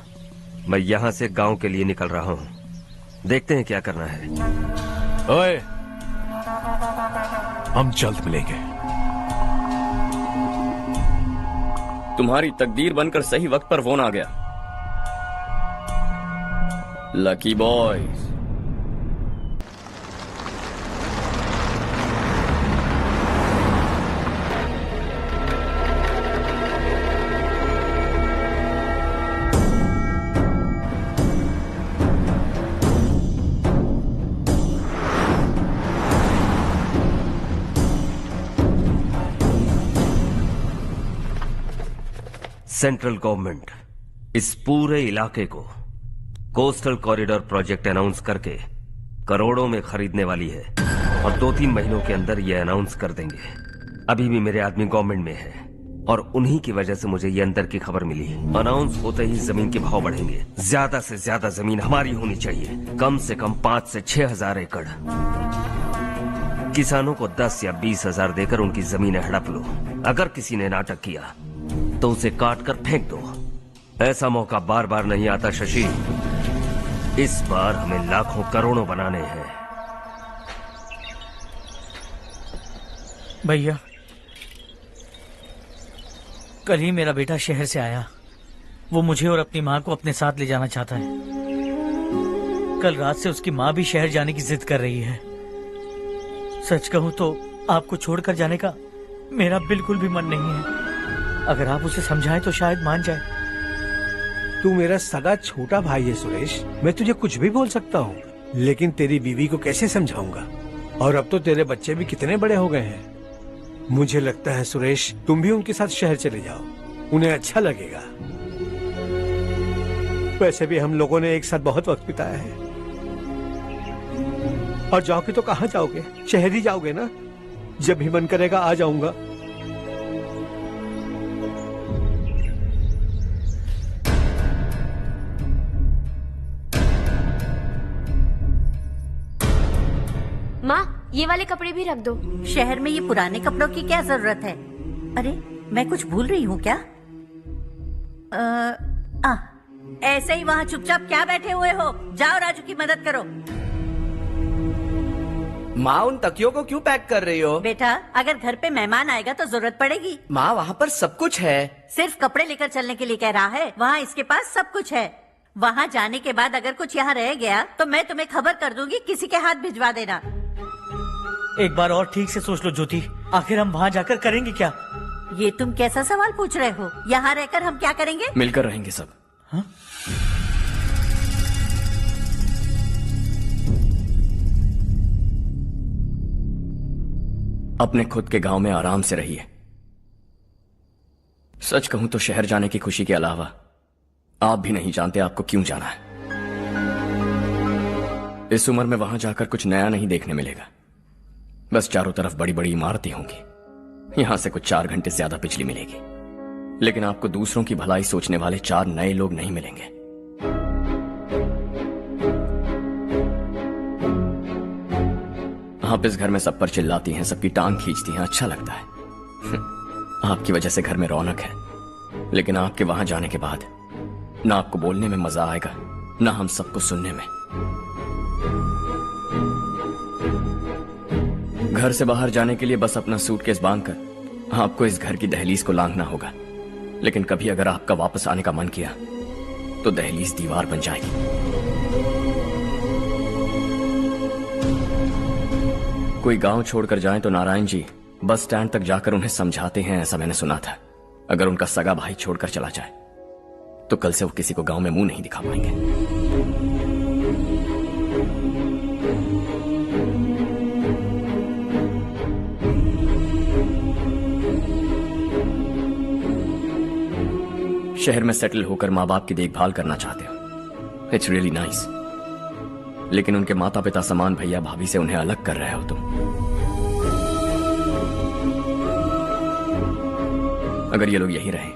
मैं यहाँ से गांव के लिए निकल रहा हूँ। देखते हैं क्या करना है। ओए, हम जल्द मिलेंगे। तुम्हारी तकदीर बनकर सही वक्त पर फोन आ गया। Lucky boys. सेंट्रल गवर्नमेंट इस पूरे इलाके को कोस्टल कॉरिडोर प्रोजेक्ट अनाउंस करके करोड़ों में खरीदने वाली है और 2-3 महीनों के अंदर ये अनाउंस कर देंगे। अभी भी मेरे आदमी गवर्नमेंट में है और उन्हीं की वजह से मुझे ये अंदर की खबर मिली। अनाउंस होते ही जमीन के भाव बढ़ेंगे। ज्यादा से ज्यादा जमीन हमारी होनी चाहिए, कम से कम 5 से 6 हजार एकड़। किसानों को 10 या 20 हजार देकर उनकी जमीनें हड़प लो। अगर किसी ने नाटक किया तो उसे काट कर फेंक दो। ऐसा मौका बार बार नहीं आता शशि। इस बार हमें लाखों करोड़ों बनाने हैं। भैया, कल ही मेरा बेटा शहर से आया। वो मुझे और अपनी माँ को अपने साथ ले जाना चाहता है। कल रात से उसकी माँ भी शहर जाने की जिद कर रही है। सच कहूँ तो आपको छोड़कर जाने का मेरा बिल्कुल भी मन नहीं है। अगर आप उसे समझाएं तो शायद मान जाए। तू मेरा सगा छोटा भाई है सुरेश, मैं तुझे कुछ भी बोल सकता हूँ, लेकिन तेरी बीवी को कैसे समझाऊंगा? और अब तो तेरे बच्चे भी कितने बड़े हो गए हैं। मुझे लगता है सुरेश, तुम भी उनके साथ शहर चले जाओ, उन्हें अच्छा लगेगा। वैसे भी हम लोगों ने एक साथ बहुत वक्त बिताया है। और जाओगे तो कहाँ जाओगे? शहर ही जाओगे ना? जब भी मन करेगा आ जाऊंगा। माँ, ये वाले कपड़े भी रख दो। शहर में ये पुराने कपड़ों की क्या जरूरत है? अरे, मैं कुछ भूल रही हूँ क्या? ऐसे ही वहाँ चुपचाप क्या बैठे हुए हो? जाओ राजू की मदद करो। माँ, उन तकियों को क्यों पैक कर रही हो? बेटा, अगर घर पे मेहमान आएगा तो जरूरत पड़ेगी। माँ, वहाँ पर सब कुछ है। सिर्फ कपड़े लेकर चलने के लिए कह रहा है? वहाँ इसके पास सब कुछ है। वहाँ जाने के बाद अगर कुछ यहाँ रह गया तो मैं तुम्हें खबर कर दूंगी, किसी के हाथ भिजवा देना। एक बार और ठीक से सोच लो ज्योति, आखिर हम वहाँ जाकर करेंगे क्या? ये तुम कैसा सवाल पूछ रहे हो? यहाँ रहकर हम क्या करेंगे? मिलकर रहेंगे सब। हाँ? अपने खुद के गांव में आराम से रहिए। सच कहूं तो शहर जाने की खुशी के अलावा आप भी नहीं जानते आपको क्यों जाना है। इस उम्र में वहां जाकर कुछ नया नहीं देखने मिलेगा। बस चारों तरफ बड़ी बड़ी इमारतें होंगी। यहां से कुछ 4 घंटे ज्यादा बिजली मिलेगी, लेकिन आपको दूसरों की भलाई सोचने वाले 4 नए लोग नहीं मिलेंगे। आप इस घर में सब पर चिल्लाती हैं, सबकी टांग खींचती हैं, अच्छा लगता है। आपकी वजह से घर में रौनक है, लेकिन आपके वहां जाने के बाद ना आपको बोलने में मजा आएगा, ना हम सबको सुनने में। घर से बाहर जाने के लिए बस अपना सूटकेस बांधकर आपको इस घर की दहलीज को लांघना होगा, लेकिन कभी अगर आपका वापस आने का मन किया तो दहलीज दीवार बन जाएगी। कोई गांव छोड़कर जाएं तो नारायण जी बस स्टैंड तक जाकर उन्हें समझाते हैं, ऐसा मैंने सुना था। अगर उनका सगा भाई छोड़कर चला जाए तो कल से वो किसी को गांव में मुंह नहीं दिखा पाएंगे। शहर में सेटल होकर माँ बाप की देखभाल करना चाहते हो, इट्स रियली नाइस, लेकिन उनके माता पिता समान भैया भाभी से उन्हें अलग कर रहे हो तुम। अगर ये लोग यही रहे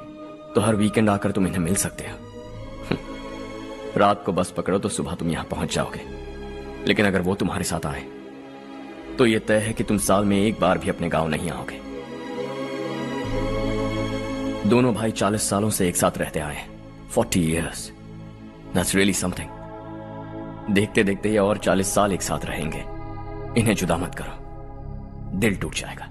तो हर वीकेंड आकर तुम इन्हें मिल सकते हो। रात को बस पकड़ो तो सुबह तुम यहां पहुंच जाओगे, लेकिन अगर वो तुम्हारे साथ आए तो ये तय है कि तुम साल में एक बार भी अपने गांव नहीं आओगे। दोनों भाई 40 सालों से एक साथ रहते आए, 40 years, that's really something। देखते देखते ये और 40 साल एक साथ रहेंगे। इन्हें जुदा मत करो, दिल टूट जाएगा।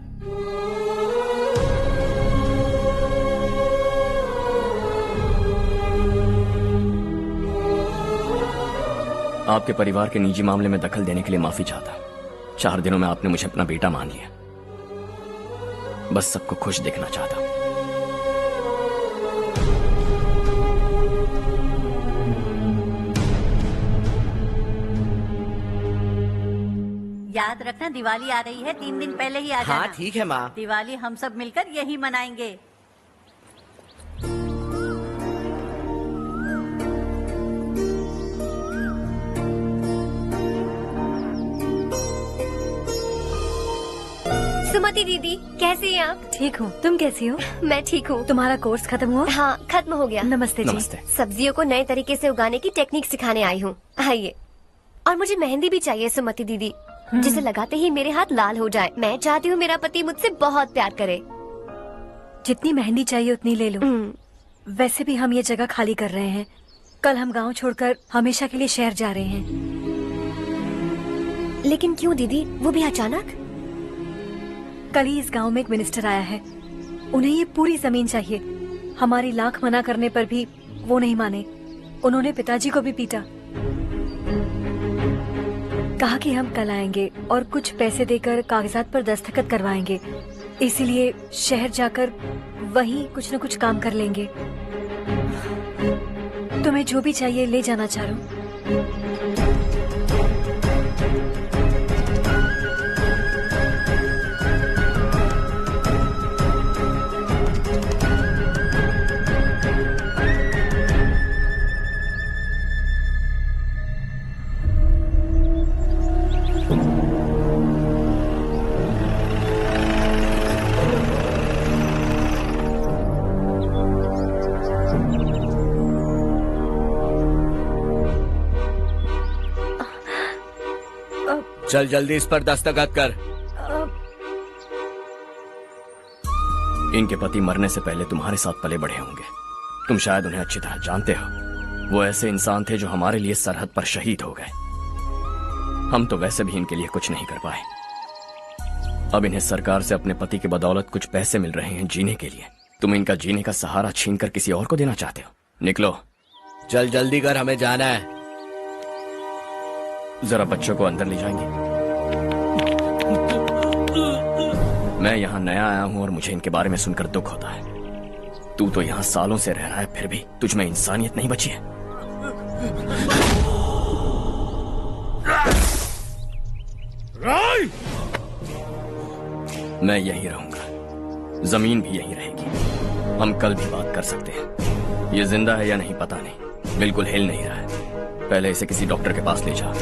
आपके परिवार के निजी मामले में दखल देने के लिए माफी चाहता। 4 दिनों में आपने मुझे अपना बेटा मान लिया। बस सबको खुश देखना चाहता। याद रखना, दिवाली आ रही है, 3 दिन पहले ही आ जाना। हाँ ठीक है माँ। दिवाली हम सब मिलकर यही मनाएंगे। सुमति दीदी, कैसी हैं आप? ठीक हूँ, तुम कैसी हो? मैं ठीक हूँ। तुम्हारा कोर्स खत्म हुआ? हाँ, खत्म हो गया। नमस्ते जी। नमस्ते। सब्जियों को नए तरीके से उगाने की टेक्निक सिखाने आई हूँ। आइए। और मुझे मेहंदी भी चाहिए सुमति दीदी, जिसे लगाते ही मेरे हाथ लाल हो जाए। मैं चाहती हूँ मेरा पति मुझसे बहुत प्यार करे। जितनी मेहंदी चाहिए उतनी ले लो। वैसे भी हम ये जगह खाली कर रहे हैं। कल हम गांव छोड़कर हमेशा के लिए शहर जा रहे हैं। लेकिन क्यों दीदी, वो भी अचानक? कल ही इस गांव में एक मिनिस्टर आया है, उन्हें ये पूरी जमीन चाहिए। हमारी लाख मना करने पर भी वो नहीं माने। उन्होंने पिताजी को भी पीटा। कहा कि हम कल आएंगे और कुछ पैसे देकर कागजात पर दस्तखत करवाएंगे। इसीलिए शहर जाकर वहीं कुछ न कुछ काम कर लेंगे। तुम्हें जो भी चाहिए ले जाना चारू। चल जल्दी इस पर दस्तखत कर। इनके पति मरने से पहले तुम्हारे साथ पले बढ़े होंगे। तुम शायद उन्हें अच्छी तरह जानते हो। वो ऐसे इंसान थे जो हमारे लिए सरहद पर शहीद हो गए। हम तो वैसे भी इनके लिए कुछ नहीं कर पाए। अब इन्हें सरकार से अपने पति की बदौलत कुछ पैसे मिल रहे हैं जीने के लिए। तुम इनका जीने का सहारा छीनकर किसी और को देना चाहते हो। निकलो। चल जल्दी कर, हमें जाना है। जरा बच्चों को अंदर ले जाएंगे। मैं यहाँ नया आया हूँ और मुझे इनके बारे में सुनकर दुख होता है। तू तो यहाँ सालों से रह रहा है, फिर भी तुझ में इंसानियत नहीं बची है। मैं यहीं रहूंगा, जमीन भी यहीं रहेगी। हम कल भी बात कर सकते हैं। ये जिंदा है या नहीं पता नहीं, बिल्कुल हिल नहीं रहा है। पहले इसे किसी डॉक्टर के पास ले जा।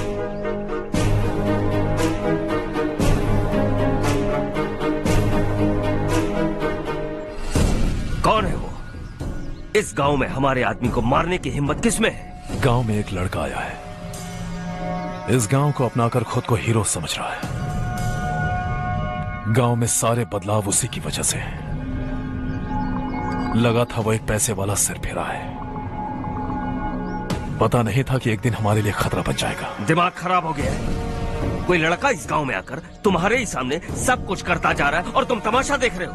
कौन है वो? इस गांव में हमारे आदमी को मारने की हिम्मत किसमें है? गांव में एक लड़का आया है, इस गांव को अपनाकर खुद को हीरो समझ रहा है। गांव में सारे बदलाव उसी की वजह से हैं। लगा था वो एक पैसे वाला सिरफिरा है। पता नहीं था कि एक दिन हमारे लिए खतरा बच जाएगा। दिमाग खराब हो गया है। कोई लड़का इस गांव में आकर तुम्हारे ही सामने सब कुछ करता जा रहा है और तुम तमाशा देख रहे हो।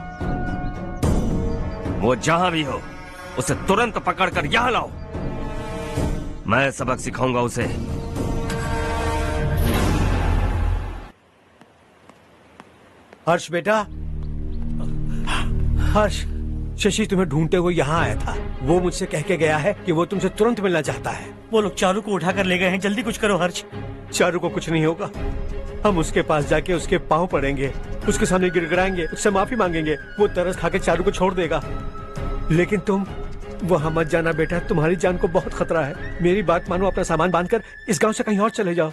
वो जहां भी हो उसे तुरंत पकड़कर यहां लाओ। मैं सबक सिखाऊंगा उसे। हर्ष बेटा, हर्ष, शशि तुम्हें ढूंढते हुए यहाँ आया था। वो मुझसे कह के गया है कि वो तुमसे तुरंत मिलना चाहता है। वो लोग चारू को उठाकर ले गए हैं, जल्दी कुछ करो हर्ष। चारू को कुछ नहीं होगा। हम उसके पास जाके उसके पांव पड़ेंगे, उसके सामने गिड़गिड़ाएंगे, उससे माफी मांगेंगे। वो तरस खा के चारू को छोड़ देगा। लेकिन तुम वहां मत जाना बेटा, तुम्हारी जान को बहुत खतरा है। मेरी बात मानो, अपना सामान बांधकर इस गांव से कहीं और चले जाओ।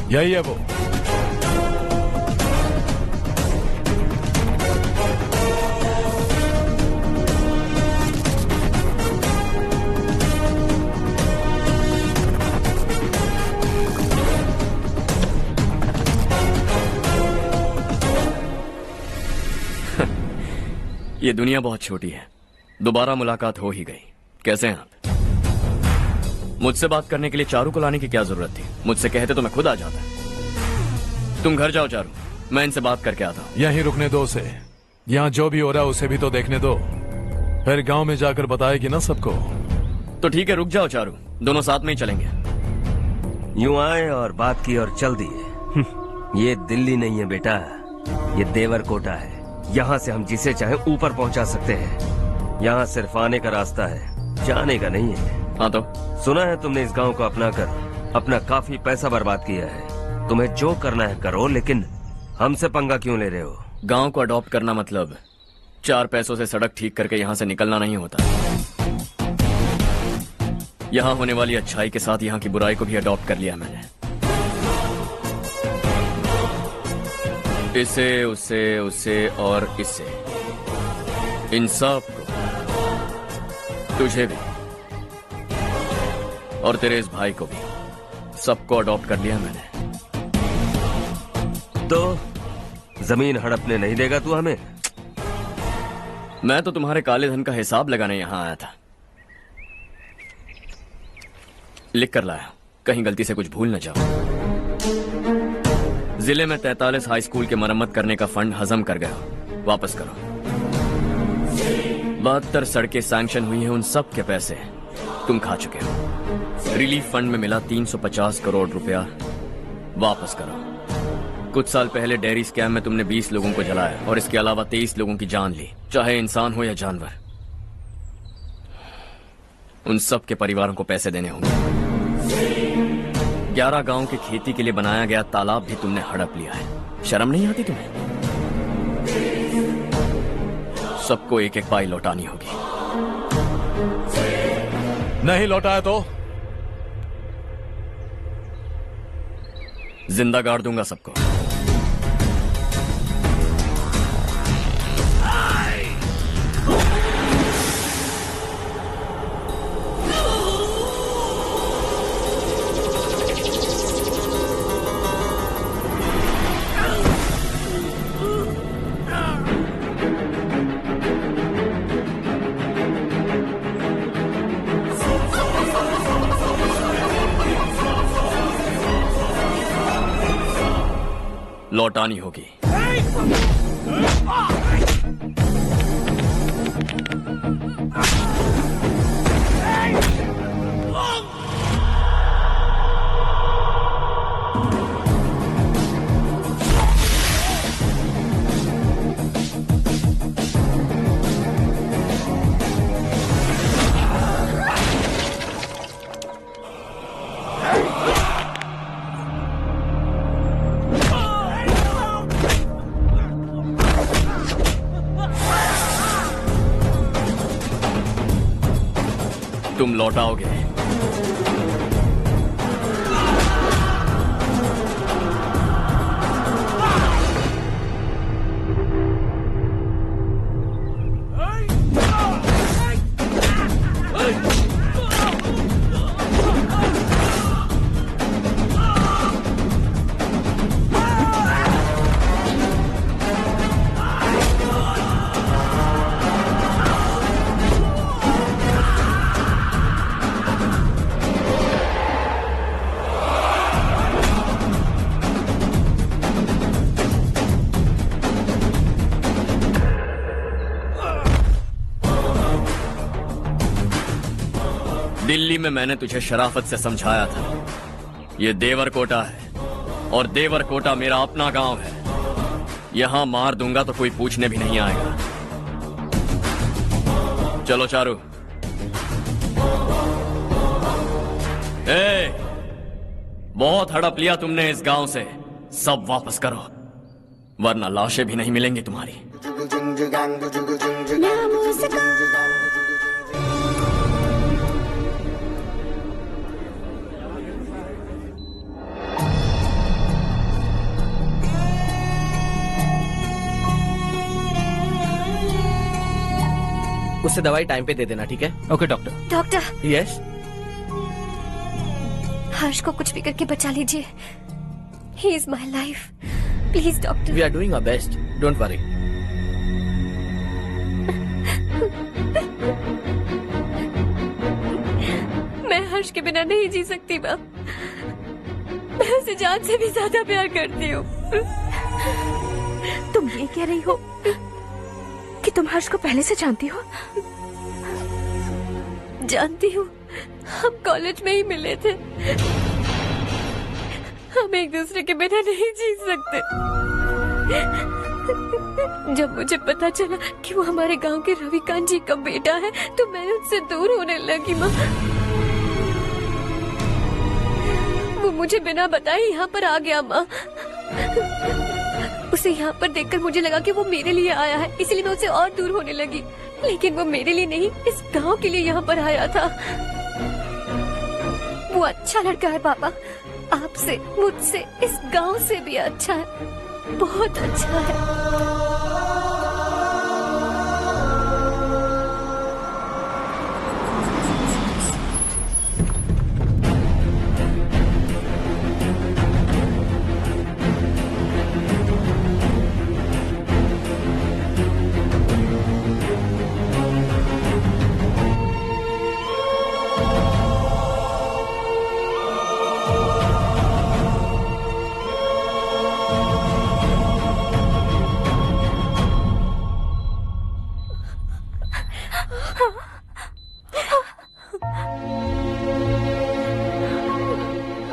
यही है वो। ये दुनिया बहुत छोटी है। दोबारा मुलाकात हो ही गई। कैसे हैं आप? मुझसे बात करने के लिए चारू को लाने की क्या जरूरत थी? मुझसे कहते तो मैं खुद आ जाता। तुम घर जाओ चारू, मैं इनसे बात करके आता हूँ। यहीं रुकने दो उसे। यहाँ जो भी हो रहा है उसे भी तो देखने दो। फिर गांव में जाकर बताएगी ना सबको। तो ठीक है, रुक जाओ चारू, दोनों साथ में ही चलेंगे। यूं आए और बात की और चल दिए। ये दिल्ली नहीं है बेटा, ये देवरकोटा है। यहाँ से हम जिसे चाहे ऊपर पहुँचा सकते हैं। यहाँ सिर्फ आने का रास्ता है, जाने का नहीं है। हाँ तो सुना है तुमने इस गांव को अपना कर अपना काफी पैसा बर्बाद किया है। तुम्हें जो करना है करो, लेकिन हमसे पंगा क्यों ले रहे हो? गांव को अडॉप्ट करना मतलब 4 पैसों से सड़क ठीक करके यहाँ से निकलना नहीं होता। यहाँ होने वाली अच्छाई के साथ यहाँ की बुराई को भी अडॉप्ट कर लिया मैंने। इसे, उसे और इससे, इन सब को, तुझे भी और तेरे इस भाई को भी, सबको अडॉप्ट कर लिया मैंने। तो जमीन हड़पने नहीं देगा तू हमें? मैं तो तुम्हारे काले धन का हिसाब लगाने यहाँ आया था। लिख कर लाया, कहीं गलती से कुछ भूल न जाओ। जिले में 43 हाई स्कूल के मरम्मत करने का फंड हजम कर गया, वापस करो। 72 सड़कें सैंक्शन हुई हैं, उन सब के पैसे तुम खा चुके हो। रिलीफ फंड में मिला 350 करोड़ रुपया, वापस करो। कुछ साल पहले डेयरी स्कैम में तुमने 20 लोगों को जलाया और इसके अलावा 23 लोगों की जान ली, चाहे इंसान हो या जानवर। उन सब के परिवारों को पैसे देने होंगे। 11 गांव की खेती के लिए बनाया गया तालाब भी तुमने हड़प लिया है। शर्म नहीं आती तुम्हें? सबको एक एक पाई लौटानी होगी। नहीं लौटाया तो जिंदा गाड़ दूंगा सबको। लौटानी होगी। तुम लौटाओगे। दिल्ली में मैंने तुझे शराफत से समझाया था, ये देवरकोटा है और देवरकोटा मेरा अपना गांव है। यहां मार दूंगा तो कोई पूछने भी नहीं आएगा। चलो चारू। बहुत हड़प लिया तुमने इस गांव से, सब वापस करो वरना लाशें भी नहीं मिलेंगी तुम्हारी। उससे दवाई टाइम पे दे देना, ठीक है? Okay doctor. Doctor. Yes. Harsh को कुछ भी करके बचा लीजिए। He is my life, please doctor. We are doing our best, don't worry. मैं हर्ष के बिना नहीं जी सकती माँ। मैं उसे जान से भी ज्यादा प्यार करती हूँ। तुम ये कह रही हो कि तुम हर्ष को पहले से जानती हो? जानती हूँ, हम कॉलेज में ही मिले थे। हम एक दूसरे के बिना नहीं जी सकते। जब मुझे पता चला कि वो हमारे गांव के रविकांत जी का बेटा है तो मैं उससे दूर होने लगी माँ। वो मुझे बिना बताए यहाँ पर आ गया माँ। उसे यहाँ पर देखकर मुझे लगा कि वो मेरे लिए आया है, इसलिए मैं उससे और दूर होने लगी। लेकिन वो मेरे लिए नहीं, इस गांव के लिए यहाँ पर आया था। वो अच्छा लड़का है पापा, आपसे, मुझसे, इस गांव से भी अच्छा है, बहुत अच्छा है।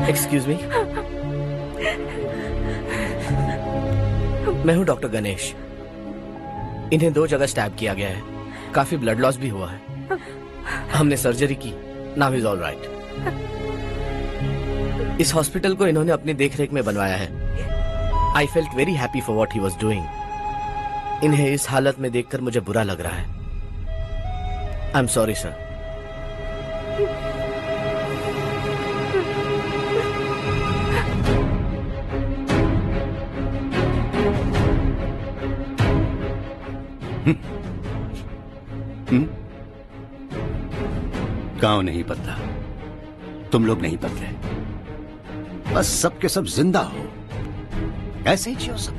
एक्सक्यूज मी, मैं हूं डॉक्टर गणेश। इन्हें 2 जगह स्टैब किया गया है, काफी ब्लड लॉस भी हुआ है। हमने सर्जरी की, नाउ इज ऑल राइट। इस हॉस्पिटल को इन्होंने अपनी देखरेख में बनवाया है। I felt very happy for what he was doing. इन्हें इस हालत में देखकर मुझे बुरा लग रहा है। I am sorry sir. गांव नहीं बदला, तुम लोग नहीं बदले, बस सबके सब जिंदा हो, ऐसे ही जियो सब।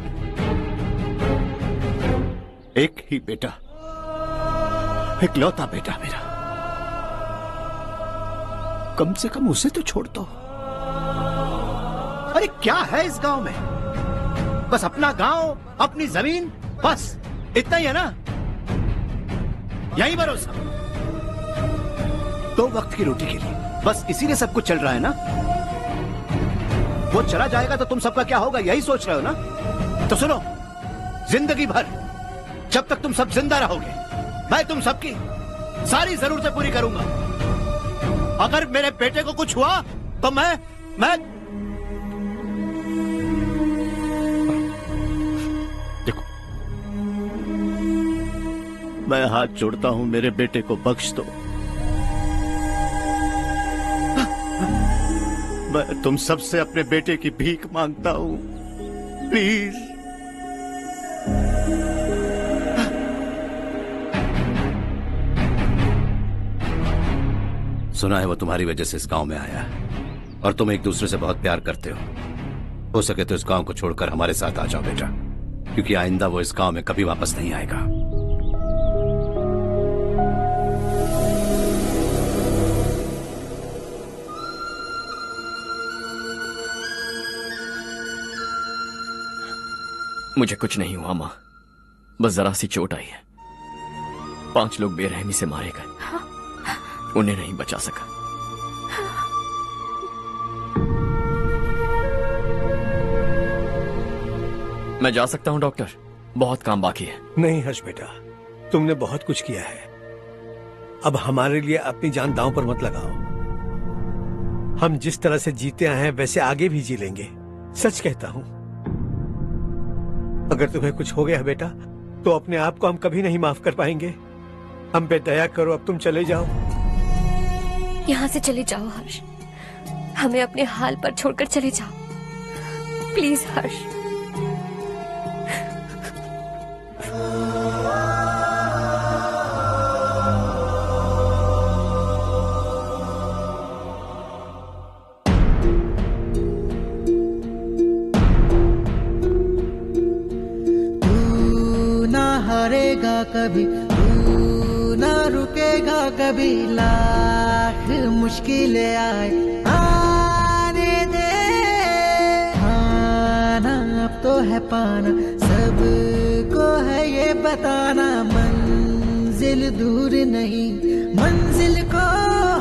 एक ही बेटा, इकलौता बेटा मेरा, कम से कम उसे तो छोड़ दो। अरे क्या है इस गांव में? बस अपना गांव, अपनी जमीन, बस इतना ही है ना? यही भरोसा 2 वक्त की रोटी के लिए, बस इसीलिए सब कुछ चल रहा है ना? वो चला जाएगा तो तुम सबका क्या होगा, यही सोच रहे हो ना? तो सुनो, जिंदगी भर जब तक तुम सब जिंदा रहोगे, मैं तुम सबकी सारी जरूरतें पूरी करूंगा। अगर मेरे बेटे को कुछ हुआ तो मैं देखो, मैं हाथ जोड़ता हूं, मेरे बेटे को बख्श दो। मैं तुम सबसे अपने बेटे की भीख मांगता हूं, प्लीज। सुना है वो तुम्हारी वजह से इस गांव में आया है और तुम एक दूसरे से बहुत प्यार करते हो सके तो इस गांव को छोड़कर हमारे साथ आ जाओ बेटा, क्योंकि आइंदा वो इस गांव में कभी वापस नहीं आएगा। मुझे कुछ नहीं हुआ माँ, बस जरा सी चोट आई है। 5 लोग बेरहमी से मारे गए, उन्हें नहीं बचा सका। मैं जा सकता हूं डॉक्टर, बहुत काम बाकी है। नहीं हर्ष बेटा, तुमने बहुत कुछ किया है, अब हमारे लिए अपनी जान दांव पर मत लगाओ। हम जिस तरह से जीते आए हैं वैसे आगे भी जी लेंगे, सच कहता हूं। अगर तुम्हें कुछ हो गया बेटा तो अपने आप को हम कभी नहीं माफ कर पाएंगे। हम पे दया करो, अब तुम चले जाओ। यहाँ से चले जाओ हर्ष, हमें अपने हाल पर छोड़कर चले जाओ, प्लीज हर्ष। हारेगा कभी, तू ना रुकेगा कभी, लाख मुश्किलें आए आने दे। खाना अब तो है पाना, सबको है ये बताना, मंजिल दूर नहीं, मंजिल को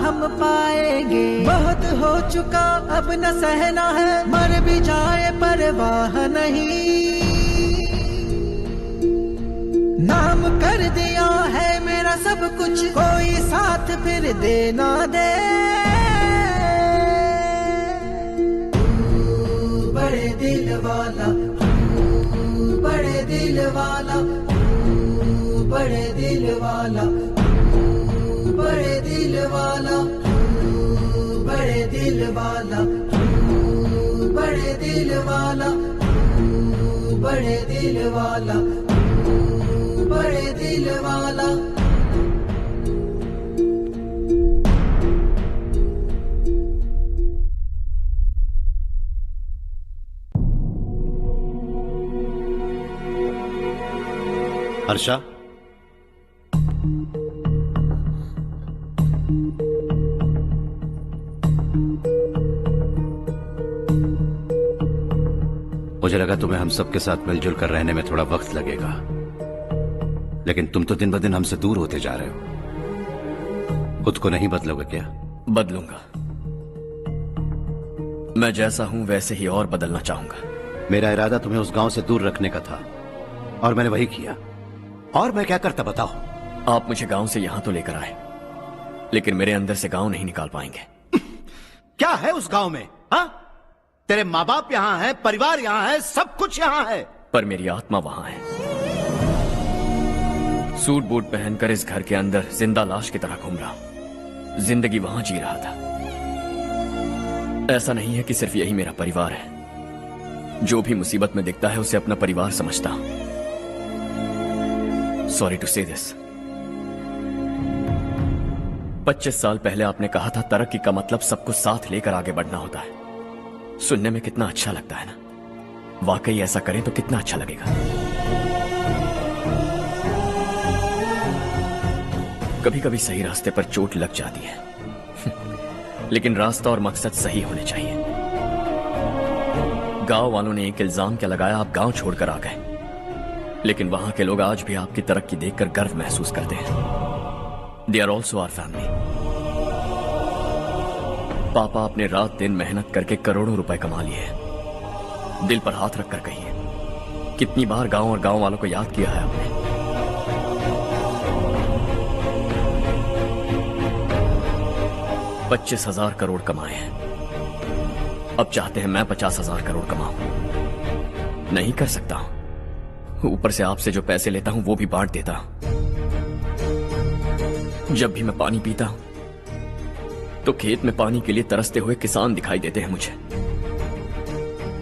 हम पाएंगे। बहुत हो चुका अब न सहना है, मर भी जाए परवाह नहीं। नाम कर दिया है मेरा सब कुछ, कोई साथ फिर दे ना दे। बड़े दिल वाला, बड़े दिल वाला, बड़े दिल वाला, बड़े दिल वाला, बड़े दिल वाला, बड़े दिल वाला, बड़े दिल वाला, बड़े दिल वाला। हर्षा, मुझे लगा तुम्हें हम सबके साथ मिलजुल कर रहने में थोड़ा वक्त लगेगा, लेकिन तुम तो दिन ब दिन हमसे दूर होते जा रहे हो। खुद को नहीं बदलोगे क्या? बदलूंगा। मैं जैसा हूं वैसे ही और बदलना चाहूंगा। मेरा इरादा तुम्हें उस गांव से दूर रखने का था और मैंने वही किया। और मैं क्या करता बताओ? आप मुझे गांव से यहां तो लेकर आए, लेकिन मेरे अंदर से गांव नहीं निकाल पाएंगे। क्या है उस गांव में? हाँ, तेरे माँ बाप यहाँ है, परिवार यहाँ है, सब कुछ यहाँ है, पर मेरी आत्मा वहां है। सूट बूट पहनकर इस घर के अंदर जिंदा लाश की तरह घूम रहा, जिंदगी वहां जी रहा था। ऐसा नहीं है कि सिर्फ यही मेरा परिवार है। जो भी मुसीबत में दिखता है उसे अपना परिवार समझता हूं। सॉरी टू से दिस। 25 साल पहले आपने कहा था तरक्की का मतलब सबको साथ लेकर आगे बढ़ना होता है। सुनने में कितना अच्छा लगता है ना? वाकई ऐसा करें तो कितना अच्छा लगेगा। कभी कभी सही रास्ते पर चोट लग जाती है, लेकिन रास्ता और मकसद सही होने चाहिए। गांव वालों ने एक इल्जाम क्या लगाया, आप गांव छोड़कर आ गए, लेकिन वहां के लोग आज भी आपकी तरक्की देखकर गर्व महसूस करते हैं। They are also our family. पापा आपने रात दिन मेहनत करके करोड़ों रुपए कमा लिए हैं। दिल पर हाथ रखकर कहिए, कितनी बार गांव और गांव वालों को याद किया है आपने? $25,000 करोड़ कमाए हैं, अब चाहते हैं मैं 50,000 करोड़ कमाऊं। नहीं कर सकता हूं। ऊपर से आपसे जो पैसे लेता हूं वो भी बांट देता हूं। जब भी मैं पानी पीता हूं तो खेत में पानी के लिए तरसते हुए किसान दिखाई देते हैं मुझे।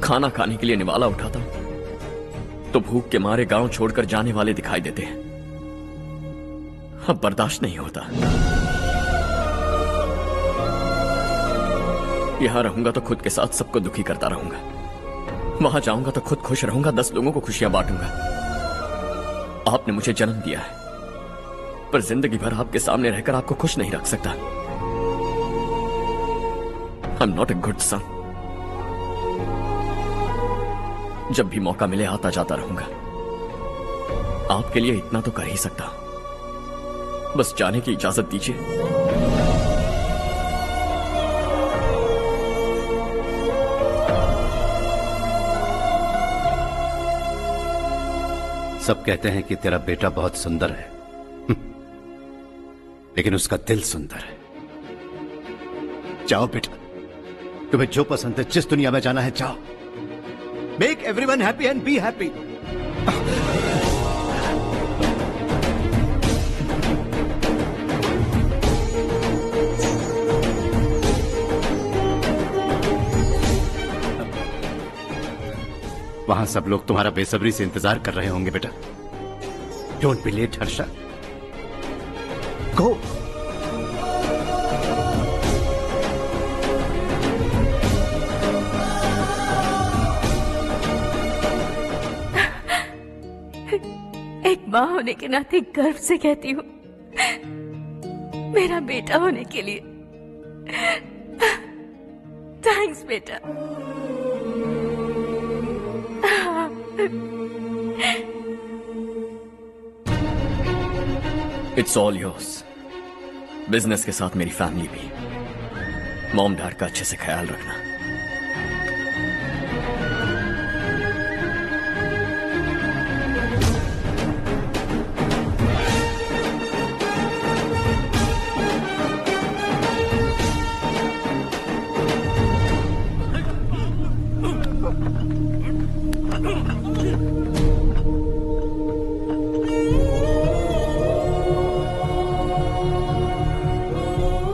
खाना खाने के लिए निवाला उठाता हूं तो भूख के मारे गांव छोड़कर जाने वाले दिखाई देते हैं। अब बर्दाश्त नहीं होता। यहां रहूंगा तो खुद के साथ सबको दुखी करता रहूंगा, वहां जाऊंगा तो खुद खुश रहूंगा, 10 लोगों को खुशियां बांटूंगा। आपने मुझे जन्म दिया है, पर जिंदगी भर आपके सामने रहकर आपको खुश नहीं रख सकता। I am not a good son. जब भी मौका मिले आता जाता रहूंगा। आपके लिए इतना तो कर ही सकता हूं, बस जाने की इजाजत दीजिए। सब कहते हैं कि तेरा बेटा बहुत सुंदर है, लेकिन उसका दिल सुंदर है। जाओ बेटा, तुम्हें जो पसंद है, जिस दुनिया में जाना है जाओ। Make everyone happy and be happy. वहां सब लोग तुम्हारा बेसब्री से इंतजार कर रहे होंगे बेटा। डोंट बी लेट हर्षा, गो। एक माँ होने के नाते गर्व से कहती हूँ, मेरा बेटा होने के लिए थैंक्स बेटा। It's all yours. बिजनेस के साथ मेरी फैमिली भी। मॉम डैड का अच्छे से ख्याल रखना।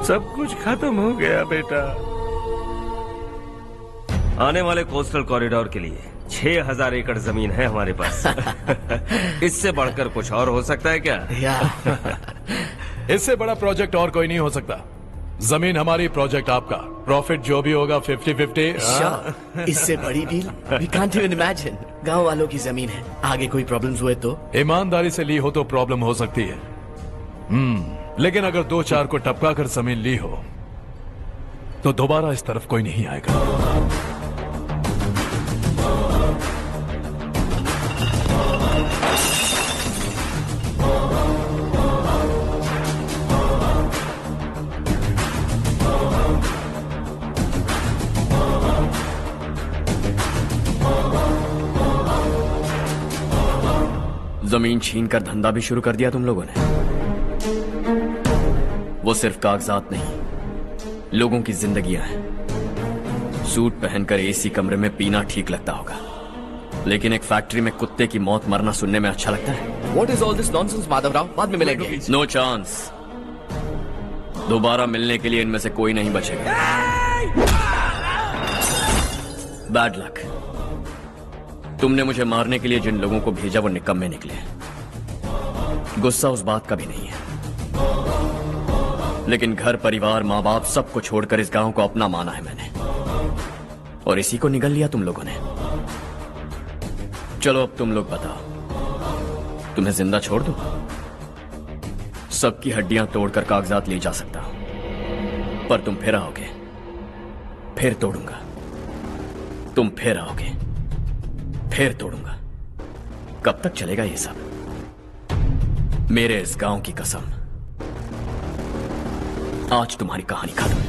सब कुछ खत्म हो गया बेटा। आने वाले कोस्टल कॉरिडोर के लिए 6000 एकड़ जमीन है हमारे पास। इससे बढ़कर कुछ और हो सकता है क्या? इससे बड़ा प्रोजेक्ट और कोई नहीं हो सकता। जमीन हमारी, प्रोजेक्ट आपका, प्रॉफिट जो भी होगा 50-50। इससे बड़ी deal we can't even imagine. गांव वालों की जमीन है, आगे कोई प्रॉब्लम्स हुए तो? ईमानदारी से ली हो तो प्रॉब्लम हो सकती है, लेकिन अगर 2-4 को टपका कर जमीन ली हो तो दोबारा इस तरफ कोई नहीं आएगा। जमीन छीन कर धंधा भी शुरू कर दिया तुम लोगों ने। वो सिर्फ कागजात नहीं, लोगों की जिंदगियां हैं। सूट पहनकर एसी कमरे में पीना ठीक लगता होगा, लेकिन एक फैक्ट्री में कुत्ते की मौत मरना सुनने में अच्छा लगता है। What is all this nonsense, Madhavrao? बाद में मिलेंगे। No chance. दोबारा मिलने के लिए इनमें से कोई नहीं बचेगा। Bad luck. तुमने मुझे मारने के लिए जिन लोगों को भेजा वो निकम्मे निकले। गुस्सा उस बात का भी नहीं है, लेकिन घर परिवार माँ बाप सबको छोड़कर इस गांव को अपना माना है मैंने, और इसी को निगल लिया तुम लोगों ने। चलो अब तुम लोग बताओ, तुम्हें जिंदा छोड़ दूं? सबकी हड्डियां तोड़कर कागजात ले जा सकता हूं, पर तुम फिर आओगे, फिर तोड़ूंगा। तुम फिर आओगे, फिर तोड़ूंगा। कब तक चलेगा ये सब? मेरे इस गांव की कसम, आज तुम्हारी कहानी खत्म।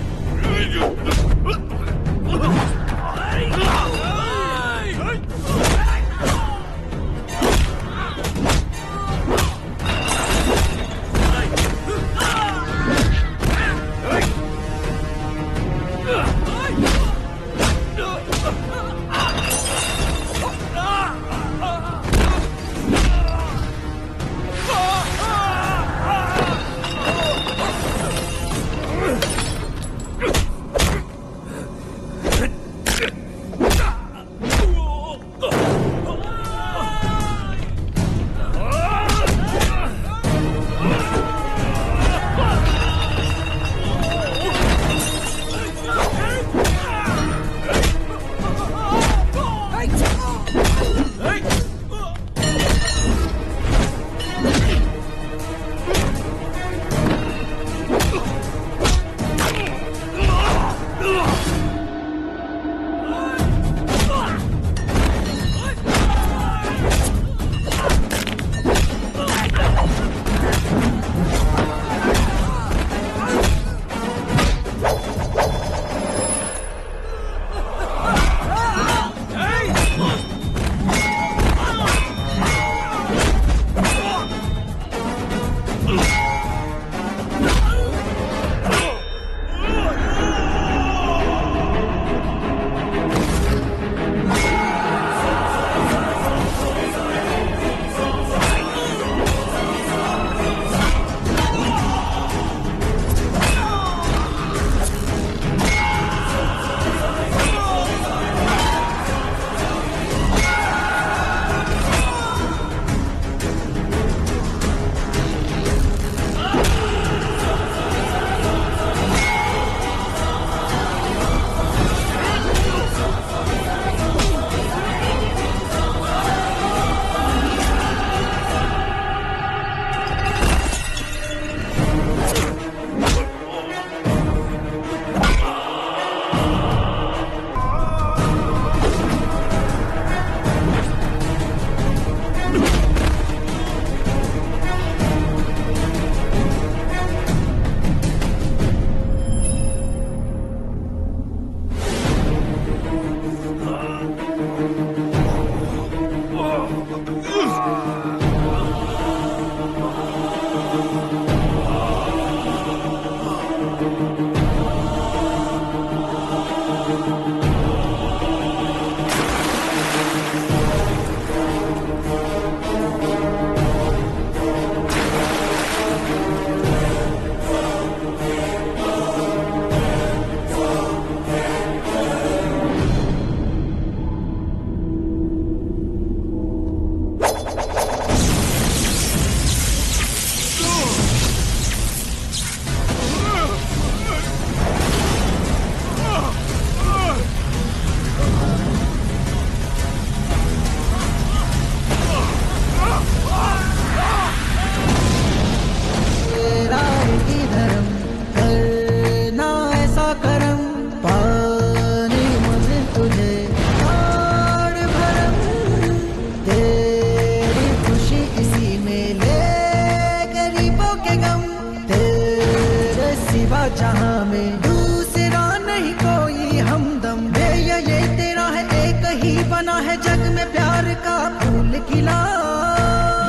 जहां में दूसरा नहीं कोई हमदम है, ये तेरा है एक ही बना है जग में प्यार का फूल खिला,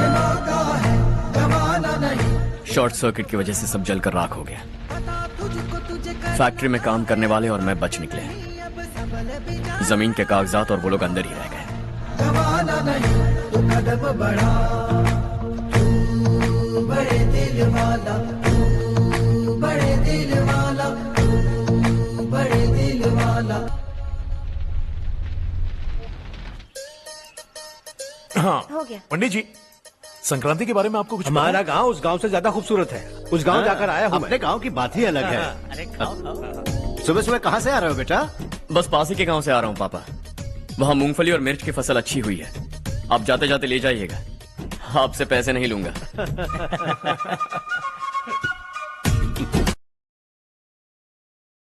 ये मौका है गवाना नहीं। शॉर्ट सर्किट की वजह से सब जलकर राख हो गया। फैक्ट्री में काम करने वाले और मैं बच निकले। जमीन के कागजात और वो लोग अंदर ही रह गए। गवाना नहीं तू कदम बढ़ा, तू बड़े दिल वाला, तू बड़े दिल वाला, तू बड़े दिल वाला। हाँ हो गया। पंडित जी, संक्रांति के बारे में आपको कुछ पता हमारा है? गांव उस गांव से ज्यादा खूबसूरत है। उस गांव जाकर आया हूँ मैं। अपने गांव की बात ही अलग है। अरे खाओ। सुबह सुबह कहाँ से आ रहे हो बेटा? बस पास ही के गांव से आ रहा हूँ पापा। वहाँ मूंगफली और मिर्च की फसल अच्छी हुई है। आप जाते जाते ले जाइएगा। आपसे पैसे नहीं लूंगा।